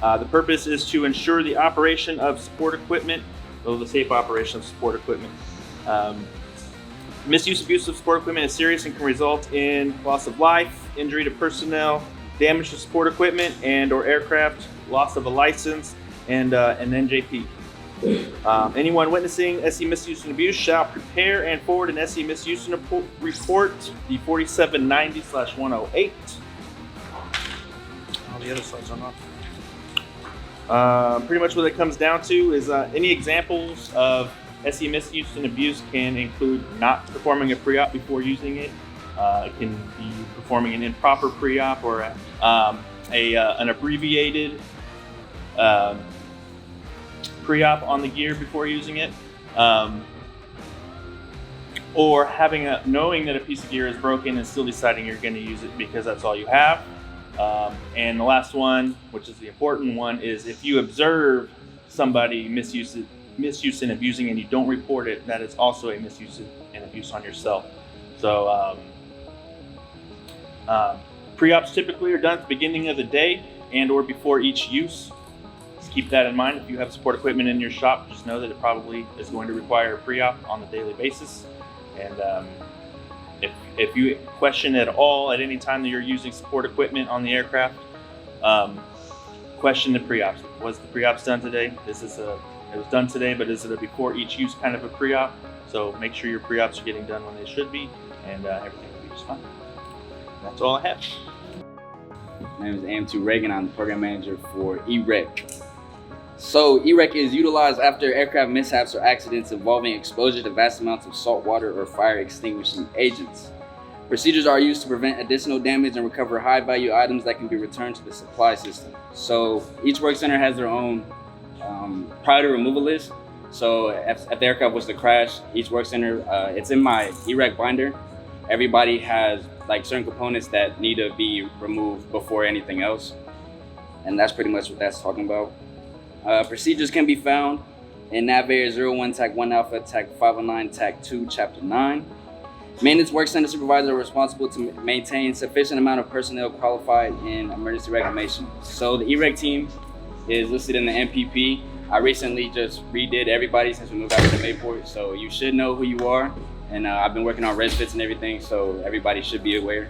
B: The purpose is to ensure the operation of support equipment, the safe operation of support equipment. Misuse, abuse of support equipment is serious and can result in loss of life, injury to personnel, damage to support equipment and or aircraft, loss of a license, and an NJP. Anyone witnessing SE misuse and abuse shall prepare and forward an SE misuse and report, the 4790/108. All the other slides are not. Pretty much what it comes down to is any examples of SE misuse and abuse can include not performing a pre-op before using it. It can be performing an improper pre-op or an abbreviated pre-op on the gear before using it, or knowing that a piece of gear is broken and still deciding you're going to use it because that's all you have. And the last one, which is the important one, is if you observe somebody misuse and abusing and you don't report it, that is also a misuse and abuse on yourself. So pre-ops typically are done at the beginning of the day and or before each use. Just keep that in mind. If you have support equipment in your shop, just know that it probably is going to require a pre-op on a daily basis. And if you question at all at any time that you're using support equipment on the aircraft, question the pre-ops. Was the pre-ops done today? It was done today, but is it a before each use kind of a pre-op? So make sure your pre-ops are getting done when they should be, and everything will be just fine. That's all I have.
I: My name is AM2 Reagan. I'm the program manager for EREC. So EREC is utilized after aircraft mishaps or accidents involving exposure to vast amounts of salt water or fire extinguishing agents. Procedures are used to prevent additional damage and recover high value items that can be returned to the supply system. So each work center has their own priority removal list. So if the aircraft was to crash, each work center, it's in my EREC binder. Everybody has like certain components that need to be removed before anything else. And that's pretty much what that's talking about. Procedures can be found in Navigator 01, TAC 1 Alpha, TAC 509, TAC 2, Chapter 9. Maintenance work center supervisors are responsible to maintain sufficient amount of personnel qualified in emergency reclamation. So the EREC team is listed in the MPP. I recently just redid everybody since we moved out to the Mayport, so you should know who you are. And I've been working on res fits and everything, so everybody should be aware.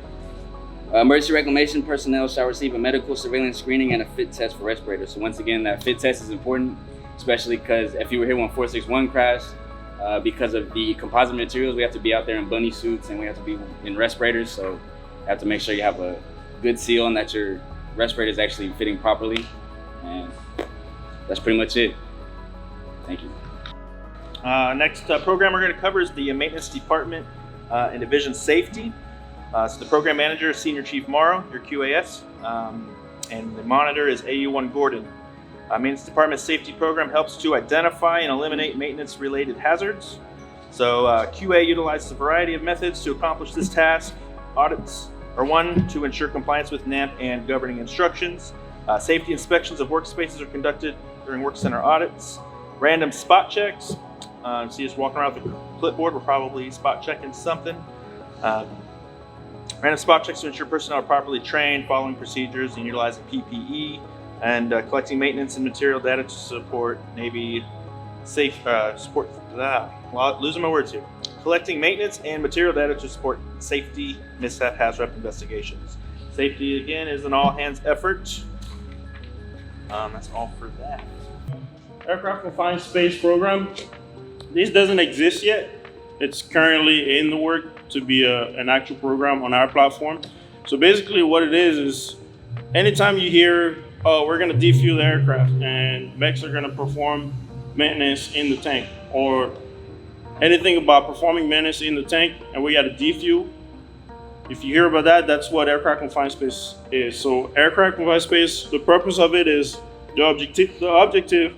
I: Emergency reclamation personnel shall receive a medical surveillance screening and a fit test for respirators. So once again, that fit test is important, especially because if you were here when 461 crashed, because of the composite materials, we have to be out there in bunny suits and we have to be in respirators. So you have to make sure you have a good seal and that your respirator is actually fitting properly. And that's pretty much it. Thank you.
B: Next program we're going to cover is the maintenance department and division safety. So the program manager is Senior Chief Morrow, your QAS, and the monitor is AU1 Gordon. Maintenance department safety program helps to identify and eliminate maintenance-related hazards. So QA utilizes a variety of methods to accomplish this task. Audits are one, to ensure compliance with Namp and governing instructions. Safety inspections of workspaces are conducted during work center audits. Random spot checks. See us walking around with the clipboard, we're probably spot checking something. Random spot checks to ensure personnel are properly trained, following procedures, and utilizing PPE, and collecting maintenance and material data to support Navy safe support. Losing my words here. Collecting maintenance and material data to support safety, mishap, hazard investigations. Safety again is an all-hands effort. That's all for that. Aircraft Confined Space program. This doesn't exist yet. It's currently in the work to be an actual program on our platform. So basically what it is anytime you hear, oh, we're gonna defuel the aircraft and mechs are gonna perform maintenance in the tank, or anything about performing maintenance in the tank and we gotta defuel. If you hear about that, that's what Aircraft Confined Space is. So Aircraft Confined Space, the purpose of it is, the objective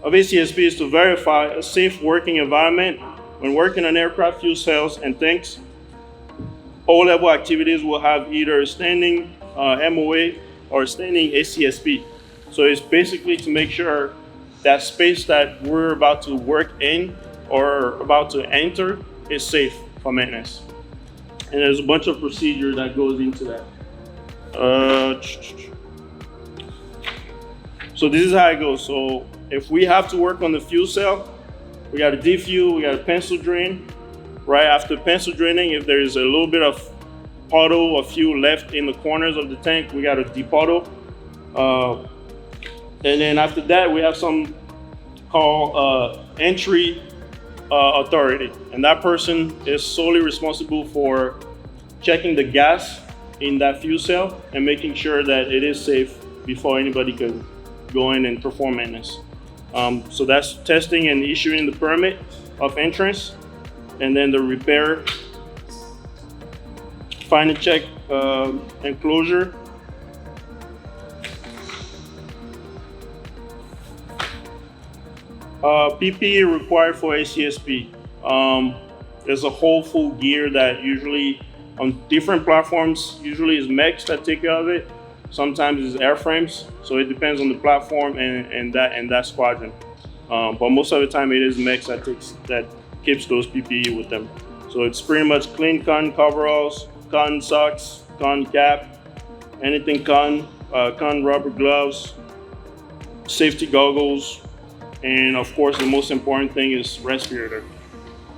B: of ACSP is to verify a safe working environment when working on aircraft fuel cells and tanks. All level activities will have either a standing MOA or a standing ACSP. So it's basically to make sure that space that we're about to work in or about to enter is safe for maintenance. And there's a bunch of procedure that goes into that. So this is how it goes. So if we have to work on the fuel cell, we got to defuel, we got to pencil drain. Right after pencil draining, if there's a little bit of puddle or fuel left in the corners of the tank, we got to depuddle. And then after that, we have some called entry authority. And that person is solely responsible for checking the gas in that fuel cell and making sure that it is safe before anybody can go in and perform maintenance. So that's testing and issuing the permit of entrance, and then the repair, final check, enclosure. PPE required for ACSP. There's a whole full gear that usually on different platforms, usually is mechs that take care of it. Sometimes it's airframes, so it depends on the platform and that squadron. But most of the time it is mechs that keeps those PPE with them. So it's pretty much clean cotton coveralls, cotton socks, cotton cap, anything cotton, cotton rubber gloves, safety goggles, and of course the most important thing is respirator.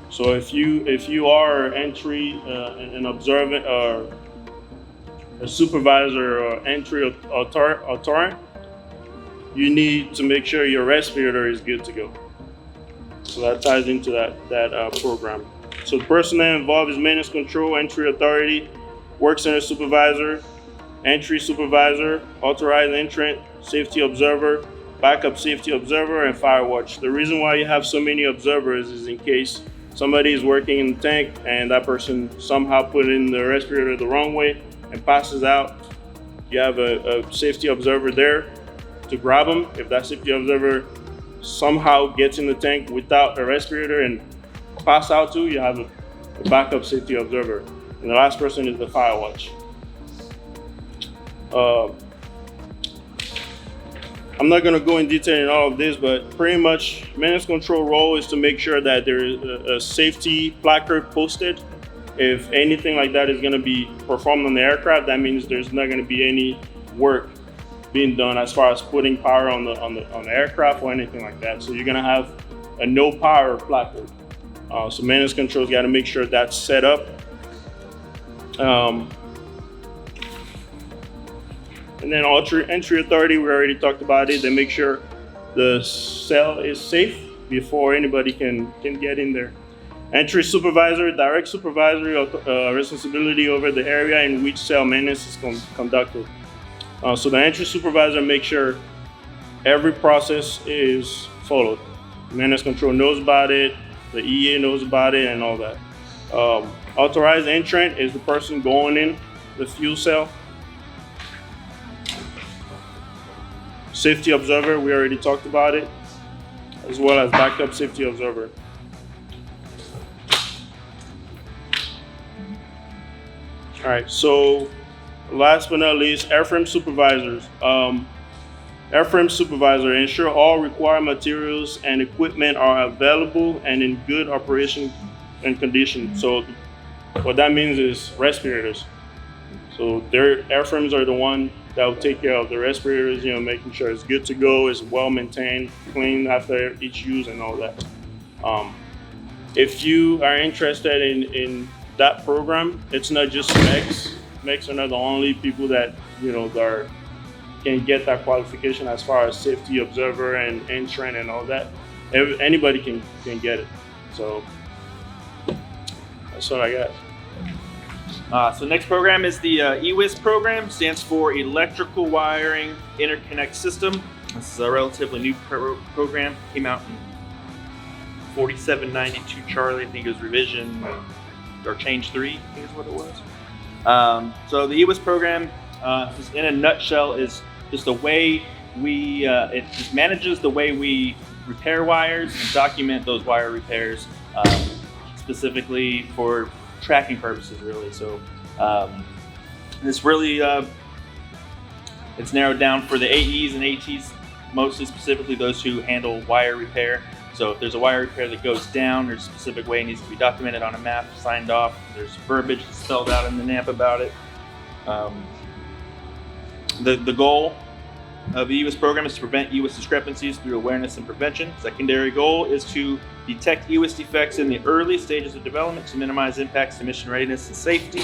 B: So if you are entry an observant or a supervisor or entry authority, you need to make sure your respirator is good to go. So that ties into that program. So the personnel involved is maintenance control, entry authority, work center supervisor, entry supervisor, authorized entrant, safety observer, backup safety observer, and fire watch. The reason why you have so many observers is in case somebody is working in the tank and that person somehow put in the respirator the wrong way and passes out. You have a safety observer there to grab them. If that safety observer somehow gets in the tank without a respirator and pass out too, you have a backup safety observer. And the last person is the fire watch. I'm not gonna go in detail in all of this, but pretty much maintenance control role is to make sure that there is a safety placard posted. If anything like that is gonna be performed on the aircraft, that means there's not gonna be any work being done as far as putting power on the aircraft or anything like that. So you're gonna have a no power placard. So maintenance control's got to make sure that's set up. And then entry authority, we already talked about it. They make sure the cell is safe before anybody can get in there. Entry supervisor, direct supervisory responsibility over the area in which cell maintenance is conducted. So the entry supervisor makes sure every process is followed. Maintenance control knows about it, the EA knows about it, and all that. Authorized entrant is the person going in the fuel cell. Safety observer, we already talked about it, as well as backup safety observer. All right, so last but not least, airframe supervisors. Airframe supervisor, ensure all required materials and equipment are available and in good operation and condition. So what that means is respirators. So their airframes are the one that will take care of the respirators, making sure it's good to go, it's well maintained, clean after each use and all that. If you are interested in that program, it's not just mechs. Mechs are not the only people that, can get that qualification as far as safety observer and entrant and all that. Anybody can get it. So that's what I got.
M: So next program is the EWIS program, stands for Electrical Wiring Interconnect System. This is a relatively new program, came out in 4792 Charlie, I think it was revision or change 3, I think is what it was. So the EWIS program, just in a nutshell, is just a way it just manages the way we repair wires and document those wire repairs, specifically for tracking purposes, really. So this really, it's narrowed down for the AEs and ATs, mostly specifically those who handle wire repair. So if there's a wire repair that goes down, there's a specific way it needs to be documented on a map, signed off. There's verbiage spelled out in the Namp about it. The goal of the EWIS program is to prevent EWIS discrepancies through awareness and prevention. Secondary goal is to detect EWIS defects in the early stages of development to minimize impacts to mission readiness and safety.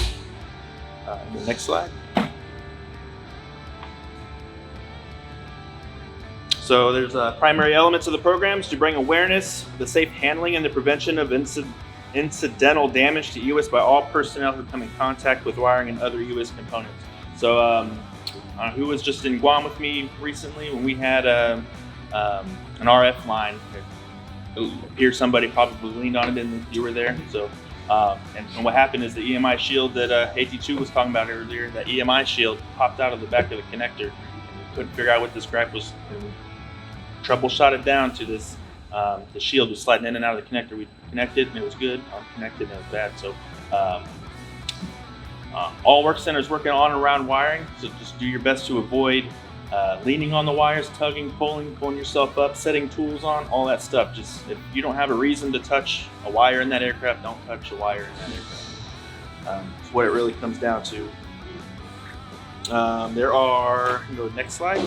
M: The next slide. So there's primary elements of the programs to bring awareness, the safe handling and the prevention of incidental damage to EWIS by all personnel who come in contact with wiring and other EWIS components. So who was just in Guam with me recently when we had an RF line. Here somebody probably leaned on it and you were there. So and what happened is the EMI shield that AT2 was talking about earlier, that EMI shield popped out of the back of the connector. And we couldn't figure out what this gripe was. Troubleshot it down to this, the shield was sliding in and out of the connector. We connected and it was good, unconnected and it was bad. So all work centers working on and around wiring, so just do your best to avoid leaning on the wires, tugging, pulling yourself up, setting tools on, all that stuff. Just if you don't have a reason to touch a wire in that aircraft, don't touch a wire in that aircraft. That's what it really comes down to. There are, go to the next slide.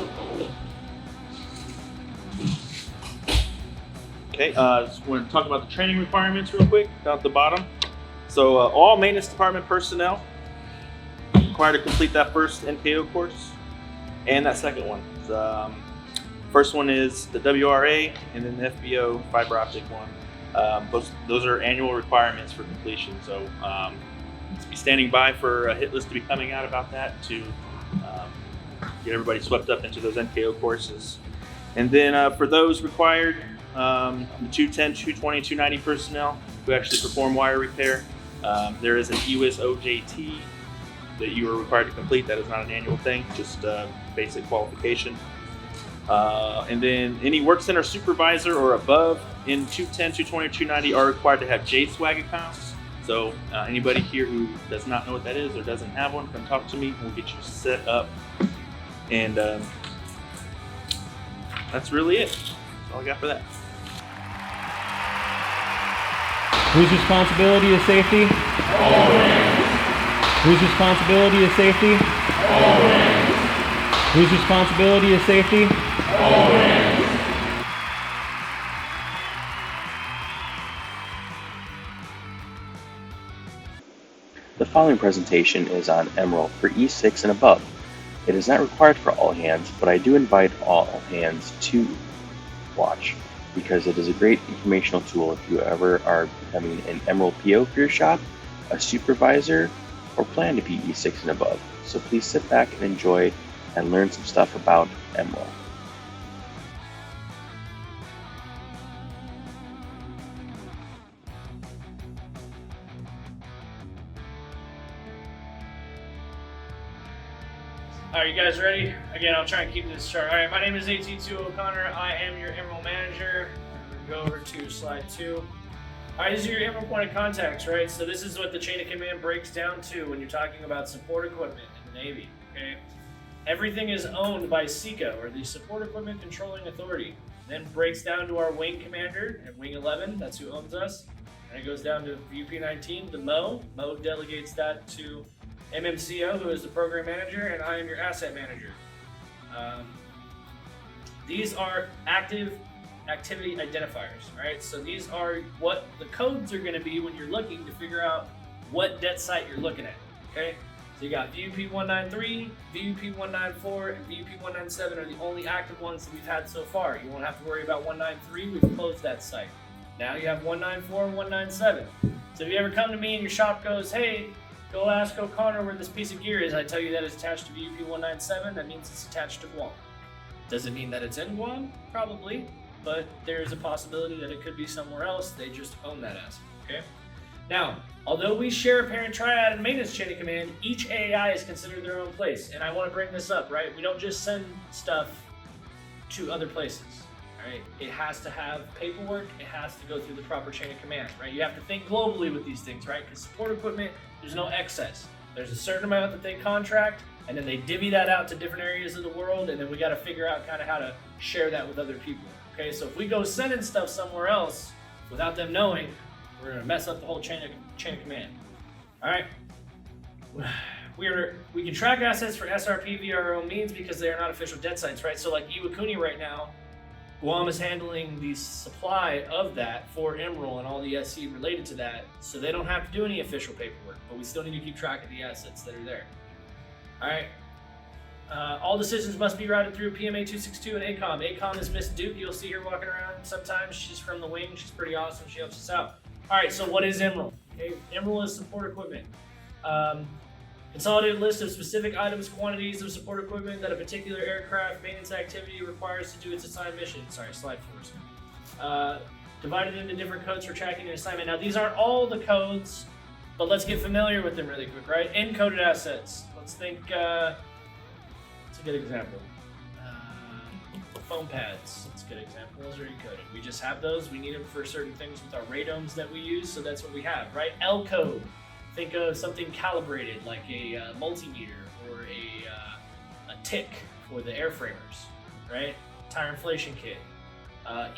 M: Okay, just want to talk about the training requirements real quick down at the bottom. So all maintenance department personnel required to complete that first NKO course and that second one. First one is the WRA and then the FBO fiber optic one. Those are annual requirements for completion. So be standing by for a hit list to be coming out about that to get everybody swept up into those NKO courses. And then for those required, the 210, 220, 290 personnel who actually perform wire repair, there is an EWIS OJT that you are required to complete. That is not an annual thing, just basic qualification. And then any work center supervisor or above in 210, 220, or 290 are required to have JSWAG accounts. So anybody here who does not know what that is or doesn't have one, come talk to me. We'll get you set up. And that's really it. That's all I got for that.
K: Whose responsibility is safety? Whose responsibility is safety? Whose responsibility is safety?
D: The following presentation is on Imrl for E6 and above. It is not required for all hands, but I do invite all hands to watch because it is a great informational tool if you ever are becoming an Imrl PO for your shop, a supervisor, or plan to be E6 and above. So please sit back and enjoy and learn some stuff about Imrl.
J: All right, you guys ready? Again, I'll try and keep this short. All right, my name is AT2 O'Connor. I am your Imrl manager. Go over to slide 2. All right, these are your Imrl point of contacts, right? So this is what the chain of command breaks down to when you're talking about support equipment in the Navy, okay? Everything is owned by SECO, or the Support Equipment Controlling Authority. Then breaks down to our wing commander at Wing 11, that's who owns us. And it goes down to VP19, the MO. MO delegates that to MMCO, who is the program manager, and I am your asset manager. These are active activity identifiers, right? So these are what the codes are going to be when you're looking to figure out what det site you're looking at, okay? So you got VUP 193, VUP 194, and VUP 197 are the only active ones that we've had so far. You won't have to worry about 193, we've closed that site. Now you have 194 and 197. So if you ever come to me and your shop goes, hey, go ask O'Connor where this piece of gear is, I tell you that it's attached to VUP 197, that means it's attached to Guam. Does it mean that it's in Guam? Probably, but there's a possibility that it could be somewhere else. They just own that asset, okay? Now, although we share a parent triad and maintenance chain of command, each AAI is considered their own place. And I want to bring this up, right? We don't just send stuff to other places, right? It has to have paperwork. It has to go through the proper chain of command, right? You have to think globally with these things, right? Because support equipment, there's no excess. There's a certain amount that they contract, and then they divvy that out to different areas of the world, and then we got to figure out kind of how to share that with other people, okay? So if we go sending stuff somewhere else without them knowing, we're gonna mess up the whole chain of command. All right. We can track assets for SRP via our own means because they are not official det sites, right? So like Iwakuni right now, Guam is handling the supply of that for Imrl and all the SC related to that, so they don't have to do any official paperwork, but we still need to keep track of the assets that are there. All right. All decisions must be routed through PMA 262 and ACOM. ACOM is Miss Duke. You'll see her walking around sometimes. She's from the wing. She's pretty awesome. She helps us out. All right, so what is Imrl? Okay, Imrl is support equipment. Consolidated list of specific items, quantities of support equipment that a particular aircraft maintenance activity requires to do its assigned mission. Sorry, slide 4. Divided into different codes for tracking and assignment. Now, these aren't all the codes, but let's get familiar with them really quick, right? Encoded assets. Let's think, it's a good example. Foam pads, that's a good example. Those are encoded. We just have those. We need them for certain things with our radomes that we use, so that's what we have, right? L code. Think of something calibrated like a multimeter or a tick for the airframers, right? Tire inflation kit.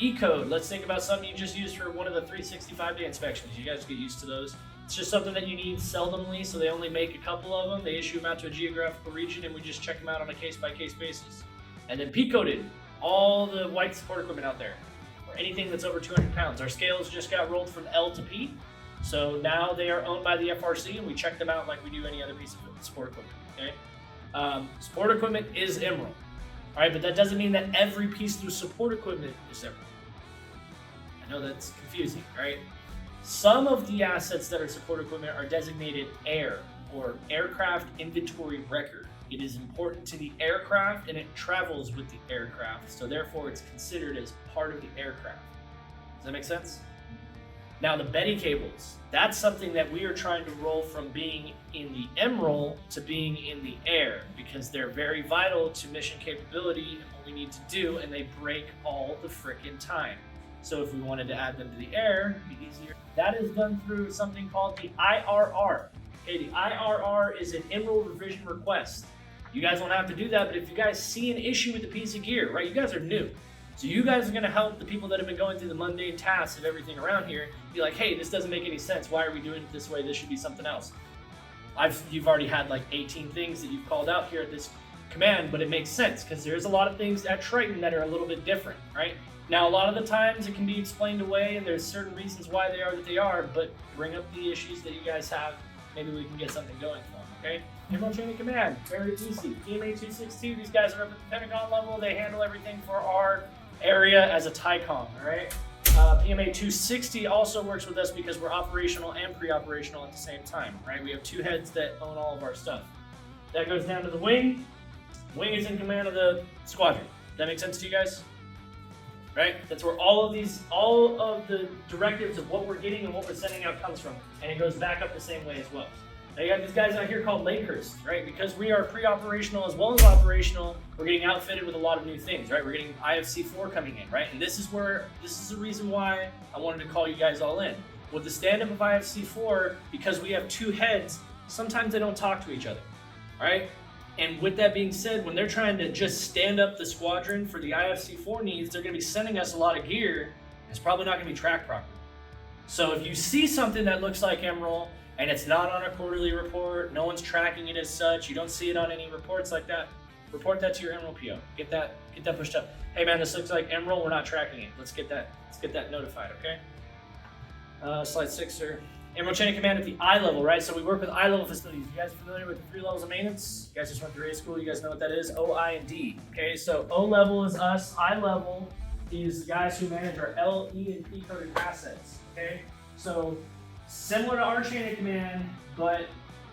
J: E code. Let's think about something you just use for one of the 365-day inspections. You guys get used to those. It's just something that you need seldomly, so they only make a couple of them. They issue them out to a geographical region, and we just check them out on a case-by-case basis. And then P coded. All the white support equipment out there, or anything that's over 200 pounds. Our scales just got rolled from L to P, so now they are owned by the FRC, and we check them out like we do any other piece of support equipment, okay? Support equipment is Imrl, all right, but that doesn't mean that every piece of support equipment is Imrl. I know that's confusing, right? Some of the assets that are support equipment are designated AIR, or Aircraft Inventory Record. It is important to the aircraft and it travels with the aircraft, so therefore it's considered as part of the aircraft. Does that make sense? Now the Betty cables, that's something that we are trying to roll from being in the Imrl to being in the air, because they're very vital to mission capability and what we need to do, and they break all the frickin' time. So if we wanted to add them to the air, it'd be easier. That is done through something called the IRR. Okay, the IRR is an Imrl revision request. You guys don't have to do that, but if you guys see an issue with the piece of gear, right, you guys are new. So you guys are gonna help the people that have been going through the mundane tasks of everything around here be like, hey, this doesn't make any sense. Why are we doing it this way? This should be something else. You've already had like 18 things that you've called out here at this command, but it makes sense because there's a lot of things at Triton that are a little bit different, right? Now, a lot of the times it can be explained away and there's certain reasons why they are that they are, but bring up the issues that you guys have. Maybe we can get something going for them, okay? Imrl chain of command, very easy. PMA 262, these guys are up at the Pentagon level. They handle everything for our area as a TICOM, all right? PMA 260 also works with us because we're operational and pre-operational at the same time, right? We have two heads that own all of our stuff. That goes down to the wing. Wing is in command of the squadron. That make sense to you guys? Right? That's where all of the directives of what we're getting and what we're sending out comes from. And it goes back up the same way as well. Now you got these guys out here called Lakehurst, right? Because we are pre-operational as well as operational, we're getting outfitted with a lot of new things, right? We're getting IFC4 coming in, right? And this is the reason why I wanted to call you guys all in. With the stand-up of IFC4, because we have two heads, sometimes they don't talk to each other, right? And with that being said, when they're trying to just stand up the squadron for the IFC4 needs, they're gonna be sending us a lot of gear. It's probably not gonna be tracked properly. So if you see something that looks like Imrl, and it's not on a quarterly report, no one's tracking it as such, you don't see it on any reports like that, report that to your Imrl PO. Get that pushed up. Hey man, this looks like Imrl, we're not tracking it. Let's get that notified, okay? Slide 6, sir. Imrl chain of command at the I level, right? So we work with I level facilities. You guys familiar with the 3 levels of maintenance? You guys just went through A school, you guys know what that is? O, I, and D. Okay, so O level is us, I level is the guys who manage our L, E, and P coded assets. Okay? So similar to our chain of command, but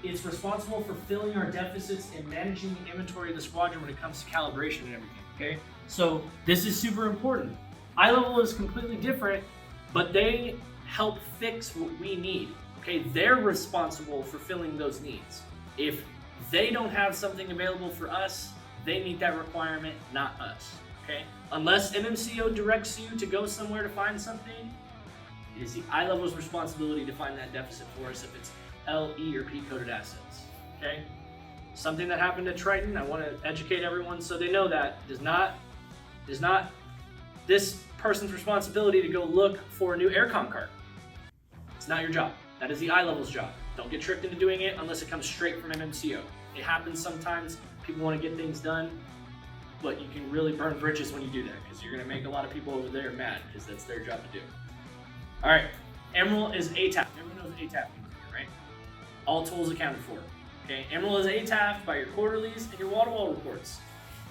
J: it's responsible for filling our deficits and managing the inventory of the squadron when it comes to calibration and everything. Okay? So this is super important. I level is completely different, but they help fix what we need. Okay, they're responsible for filling those needs. If they don't have something available for us, they meet that requirement, not us. Okay, unless MMCO directs you to go somewhere to find something, it is the I level's responsibility to find that deficit for us if it's L, E, or P coded assets. Okay, something that happened at Triton. I want to educate everyone so they know that is not this person's responsibility to go look for a new aircom card. It's not your job. That is the I level's job. Don't get tricked into doing it unless it comes straight from MMCO. It happens sometimes. People want to get things done, but you can really burn bridges when you do that because you're going to make a lot of people over there mad because that's their job to do. All right, Imrl is ATAF. Everyone knows ATAF means, right? All tools accounted for. Okay, Imrl is ATAF by your quarterlies and your wall-to-wall reports.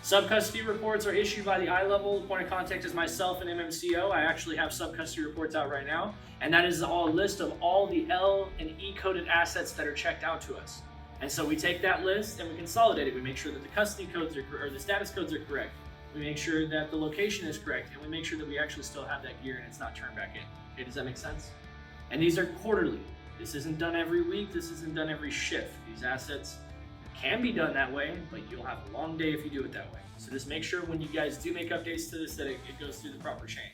J: Sub-custody reports are issued by the I level. Point of contact is myself and MMCO. I actually have sub-custody reports out right now, and that is a list of all the L and E coded assets that are checked out to us. And so we take that list and we consolidate it. We make sure that the custody codes or the status codes are correct. We make sure that the location is correct, and we make sure that we actually still have that gear and it's not turned back in. Okay, does that make sense? And these are quarterly. This isn't done every week. This isn't done every shift. These assets can be done that way, but you'll have a long day if you do it that way. So just make sure when you guys do make updates to this that it goes through the proper chain.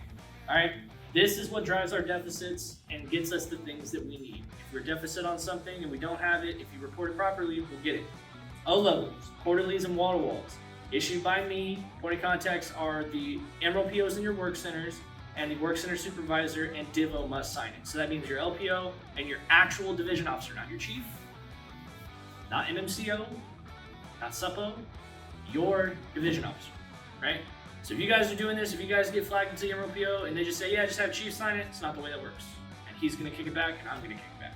J: All right, this is what drives our deficits and gets us the things that we need. If we're deficit on something and we don't have it, if you report it properly, we'll get it. O levels, quarterlies, and wall-to-walls. Issued by me. Point of contacts are the Imrl POs in your work centers, and the work center supervisor and DIVO must sign it. So that means your LPO and your actual division officer, not your chief, not MMCO, not SUPO, your division officer, right? So if you guys are doing this, if you guys get flagged into Imrl PO and they just say, yeah, just have chief sign it, it's not the way that works. And he's gonna kick it back and I'm gonna kick it back,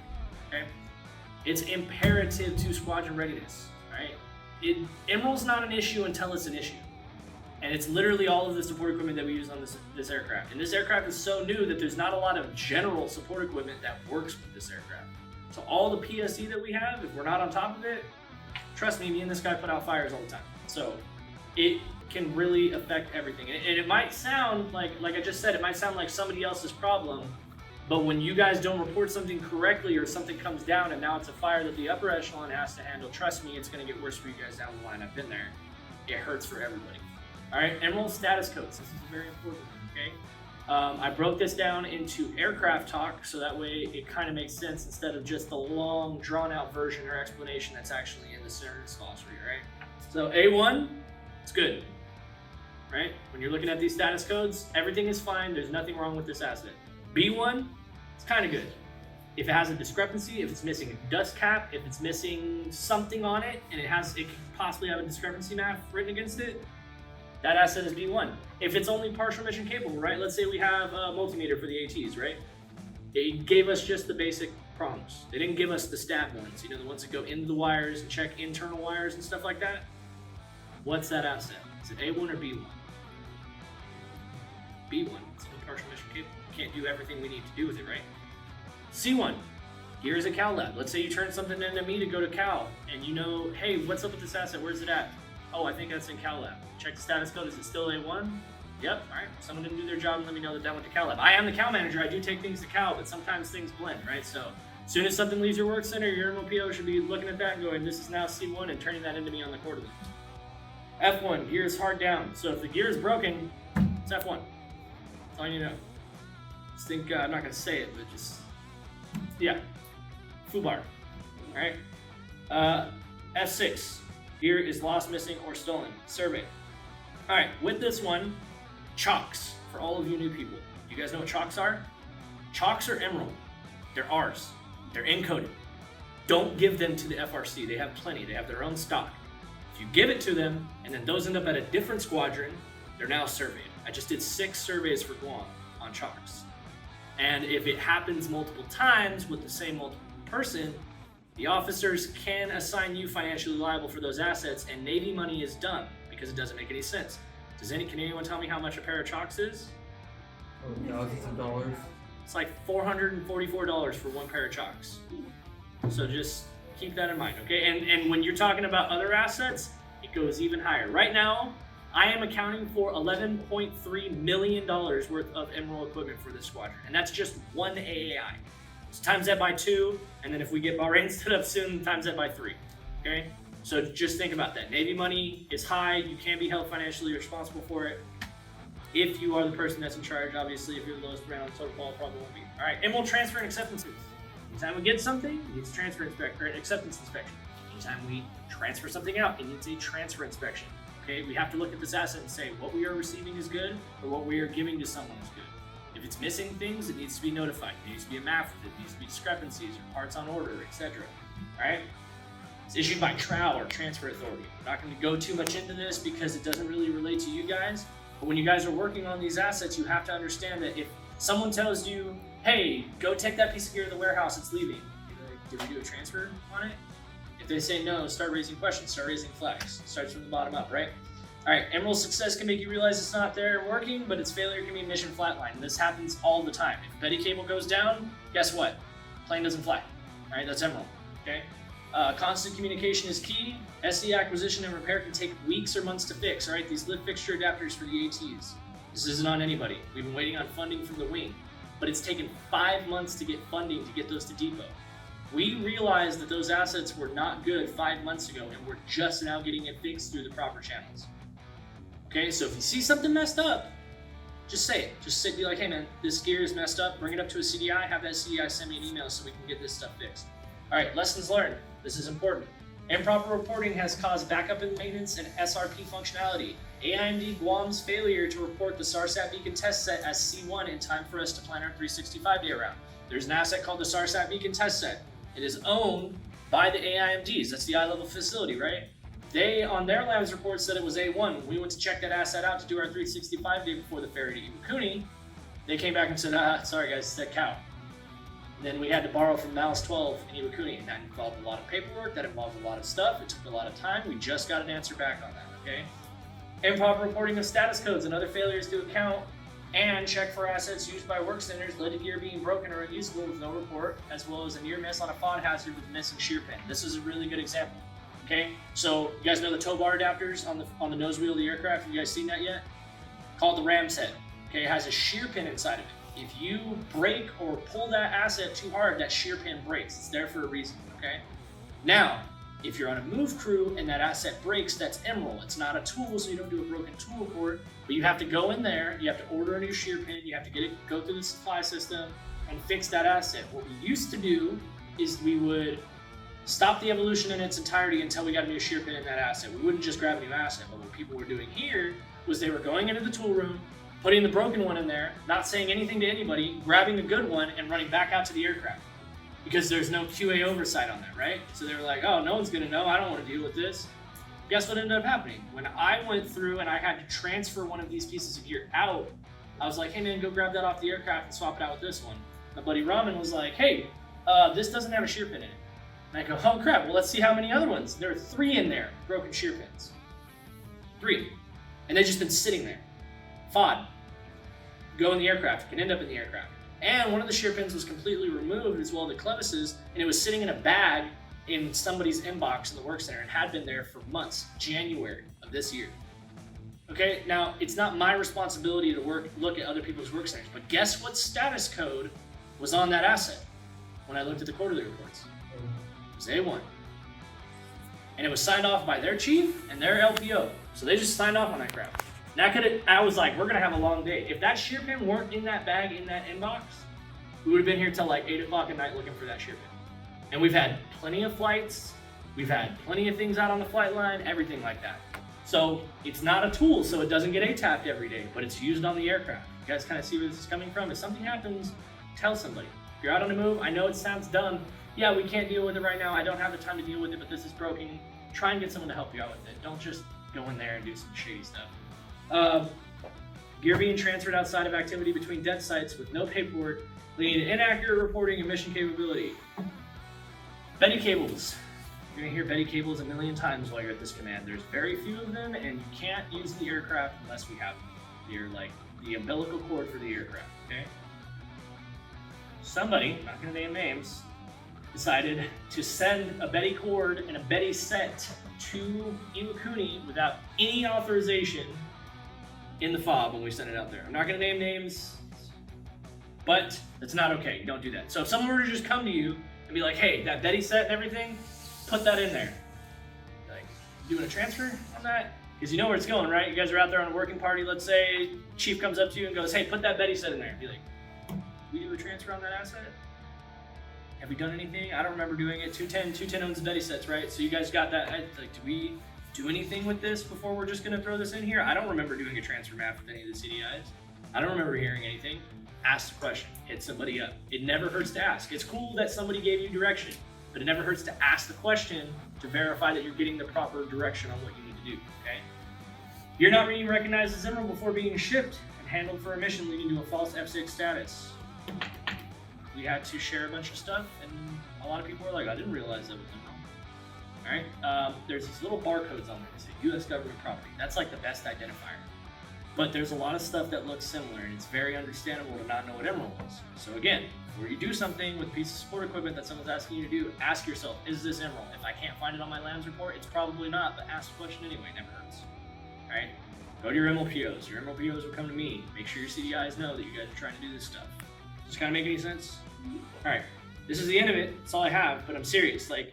J: okay? It's imperative to squadron readiness, right? Imrl's not an issue until it's an issue. And it's literally all of the support equipment that we use on this aircraft. And this aircraft is so new that there's not a lot of general support equipment that works with this aircraft. So all the PSE that we have, if we're not on top of it, trust me and this guy put out fires all the time. So it can really affect everything. And it might sound like I just said, it might sound like somebody else's problem, But when you guys don't report something correctly or something comes down and now it's a fire that the upper echelon has to handle, trust me, it's going to get worse for you guys down the line. I've been there. It hurts for everybody. All right, Imrl status codes. This is very important, okay? I broke this down into aircraft talk so that way it kind of makes sense instead of just the long, drawn-out version or explanation that's actually in the service glossary, right? So A1, it's good, right? When you're looking at these status codes, everything is fine. There's nothing wrong with this asset. B1, it's kind of good. If it has a discrepancy, if it's missing a dust cap, if it's missing something on it, and it could possibly have a discrepancy map written against it, that asset is B1. If it's only partial mission capable, right? Let's say we have a multimeter for the ATs, right? They gave us just the basic prompts. They didn't give us the stat ones, the ones that go into the wires and check internal wires and stuff like that. What's that asset? Is it A1 or B1? B1, it's only partial mission capable. Can't do everything we need to do with it, right? C1, here's a Cal lab. Let's say you turn something into me to go to Cal, and hey, what's up with this asset? Where's it at? Oh, I think that's in Cal lab. Check the status code. Is it still A1? Yep. All right. Someone didn't do their job and let me know that went to Cal lab. I am the Cal manager. I do take things to Cal, but sometimes things blend, right? So as soon as something leaves your work center, your MOPO should be looking at that and going, this is now C1 and turning that into me on the quarterly. F1, gear is hard down. So if the gear is broken, it's F1. That's all you need to know. Just think, I'm not going to say it, but yeah. FUBAR. All right. F6. Gear is lost, missing, or stolen. Survey. All right, with this one, chocks for all of you new people. You guys know what chocks are? Chocks are Imrl. They're ours. They're encoded. Don't give them to the FRC. They have plenty. They have their own stock. If you give it to them, and then those end up at a different squadron, they're now surveyed. I just did 6 surveys for Guam on chocks. And if it happens multiple times with the same multiple person, the officers can assign you financially liable for those assets, and Navy money is done because it doesn't make any sense. Can anyone tell me how much a pair of chocks is?
N: Thousands of dollars.
J: It's like $444 for one pair of chocks. So just keep that in mind, okay? And when you're talking about other assets, it goes even higher. Right now, I am accounting for $11.3 million worth of Imrl equipment for this squadron, and that's just one AAI. So times that by 2, and then if we get Bahrain stood up soon, times that by 3, okay? So just think about that. Navy money is high. You can be held financially responsible for it. If you are the person that's in charge, obviously, if you're the lowest round, total ball probably won't be. All right, Imrl transfer and acceptances. Anytime we get something, it needs transfer acceptance inspection. Anytime we transfer something out, it needs a transfer inspection. Okay, we have to look at this asset and say what we are receiving is good or what we are giving to someone is good. If it's missing things, it needs to be notified. It needs to be a map with it. It needs to be discrepancies or parts on order, etc. All right. It's issued by TRAL or Transfer Authority. I'm not going to go too much into this because it doesn't really relate to you guys. But when you guys are working on these assets, you have to understand that if someone tells you, "Hey, go take that piece of gear to the warehouse. It's leaving," you're like, "Did we do a transfer on it?" If they say no, start raising questions. Start raising flags. It starts from the bottom up, right? All right, Imrl's success can make you realize it's not there and working, but its failure can be mission flatline. This happens all the time. If a petty cable goes down, guess what? Plane doesn't fly. All right, that's Imrl, okay? Constant communication is key. SE acquisition and repair can take weeks or months to fix, all right? These lift fixture adapters for the ATs. This isn't on anybody. We've been waiting on funding from the wing, but it's taken 5 months to get funding to get those to depot. We realized that those assets were not good 5 months ago, and we're just now getting it fixed through the proper channels. Okay, so if you see something messed up, just say it. Just be like, "Hey man, this gear is messed up. Bring it up to a CDI. Have that CDI send me an email so we can get this stuff fixed." All right, lessons learned. This is important. Improper reporting has caused backup and maintenance and SRP functionality. AIMD Guam's failure to report the SARSAT beacon test set as C1 in time for us to plan our 365-day round. There's an asset called the SARSAT beacon test set. It is owned by the AIMDs. That's the eye-level facility, right? They, on their labs report, said it was A1. When we went to check that asset out to do our 365 day before the ferry to Iwakuni, they came back and said, sorry guys, it's that cow. And then we had to borrow from Malice 12 in Iwakuni, and that involved a lot of paperwork, that involved a lot of stuff, it took a lot of time. We just got an answer back on that, okay? Improper reporting of status codes and other failures to account and check for assets used by work centers led to gear being broken or unusable with no report, as well as a near miss on a FOD hazard with missing shear pin. This is a really good example. Okay, so you guys know the tow bar adapters on the nose wheel of the aircraft? Have you guys seen that yet? Called the ram's head. Okay, it has a shear pin inside of it. If you break or pull that asset too hard, that shear pin breaks. It's there for a reason, okay? Now, if you're on a move crew and that asset breaks, that's Imrl. It's not a tool, so you don't do a broken tool report, but you have to go in there, you have to order a new shear pin, you have to go through the supply system and fix that asset. What we used to do is we would stop the evolution in its entirety until we got a new shear pin in that asset. We wouldn't just grab a new asset, but what people were doing here was they were going into the tool room, putting the broken one in there, not saying anything to anybody, grabbing the good one and running back out to the aircraft. Because there's no QA oversight on that, right? So they were like, oh, no one's gonna know, I don't wanna deal with this. Guess what ended up happening? When I went through and I had to transfer one of these pieces of gear out, I was like, hey man, go grab that off the aircraft and swap it out with this one. My buddy Ramen was like, hey, this doesn't have a shear pin in it. And I go, oh crap, well let's see how many other ones. There are 3 in there, broken shear pins. 3. And they've just been sitting there. FOD. Go in the aircraft, can end up in the aircraft. And one of the shear pins was completely removed as well as the clevises, and it was sitting in a bag in somebody's inbox in the work center and had been there for months, January of this year. Okay, now it's not my responsibility to look at other people's work centers, but guess what status code was on that asset when I looked at the quarterly reports? It was A1. And it was signed off by their chief and their LPO. So they just signed off on that crap. I was like, we're gonna have a long day. If that shear pin weren't in that bag, in that inbox, we would have been here till like 8 o'clock at night looking for that shear pin. And we've had plenty of flights, we've had plenty of things out on the flight line, everything like that. So it's not a tool, so it doesn't get ATAP'd every day, but it's used on the aircraft. You guys kind of see where this is coming from? If something happens, tell somebody. If you're out on the move, I know it sounds dumb. Yeah, we can't deal with it right now. I don't have the time to deal with it, but this is broken. Try and get someone to help you out with it. Don't just go in there and do some shady stuff. Gear being transferred outside of activity between debt sites with no paperwork, leading to inaccurate reporting and mission capability. Betty cables. You're gonna hear Betty cables a million times while you're at this command. There's very few of them, and you can't use the aircraft unless we have them. They're like the umbilical cord for the aircraft, okay? Somebody, not gonna name names, decided to send a Betty cord and a Betty set to Iwakuni without any authorization in the fob when we sent it out there. I'm not gonna name names, but that's not okay. You don't do that. So if someone were to just come to you and be like, hey, that Betty set and everything, put that in there. Like, doing a transfer on that? Because you know where it's going, right? You guys are out there on a working party, let's say, chief comes up to you and goes, hey, put that Betty set in there. Be like, we do a transfer on that asset? Have we done anything? I don't remember doing it. 210 owns the Betty sets, right? So you guys got that. Like, do we do anything with this before we're just gonna throw this in here? I don't remember doing a transfer map with any of the CDIs. I don't remember hearing anything. Ask the question, hit somebody up. It never hurts to ask. It's cool that somebody gave you direction, but it never hurts to ask the question to verify that you're getting the proper direction on what you need to do, okay? You're not being recognized as Imrl before being shipped and handled for a mission leading to a false F6 status. We had to share a bunch of stuff, and a lot of people were like, I didn't realize that was Imrl. All right, there's these little barcodes on there that say U.S. government property. That's like the best identifier. But there's a lot of stuff that looks similar, and it's very understandable to not know what Imrl is. So again, before you do something with a piece of support equipment that someone's asking you to do, ask yourself, is this Imrl? If I can't find it on my LAMS report, it's probably not, but ask the question anyway, never hurts. All right, go to your MLPOs. Your MLPOs will come to me. Make sure your CDIs know that you guys are trying to do this stuff. Does this kind of make any sense? All right, this is the end of it. That's all I have, but I'm serious. Like,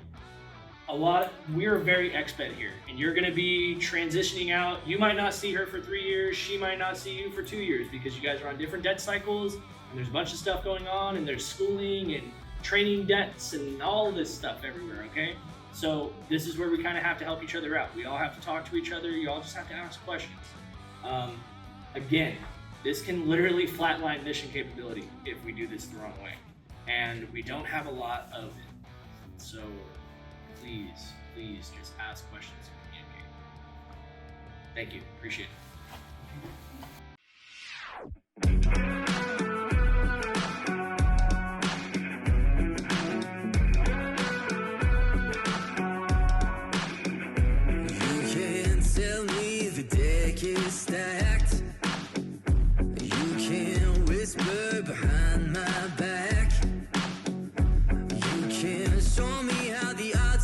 J: we're very expat here, and you're gonna be transitioning out. You might not see her for 3 years, she might not see you for 2 years because you guys are on different debt cycles, and there's a bunch of stuff going on, and there's schooling and training debts and all this stuff everywhere, okay? So this is where we kind of have to help each other out. We all have to talk to each other, you all just have to ask questions. Again, this can literally flatline mission capability if we do this the wrong way. And we don't have a lot of it. So please just ask questions and communicate. Thank you, appreciate it.
O: You can't tell me the deck is stacked. You can't whisper behind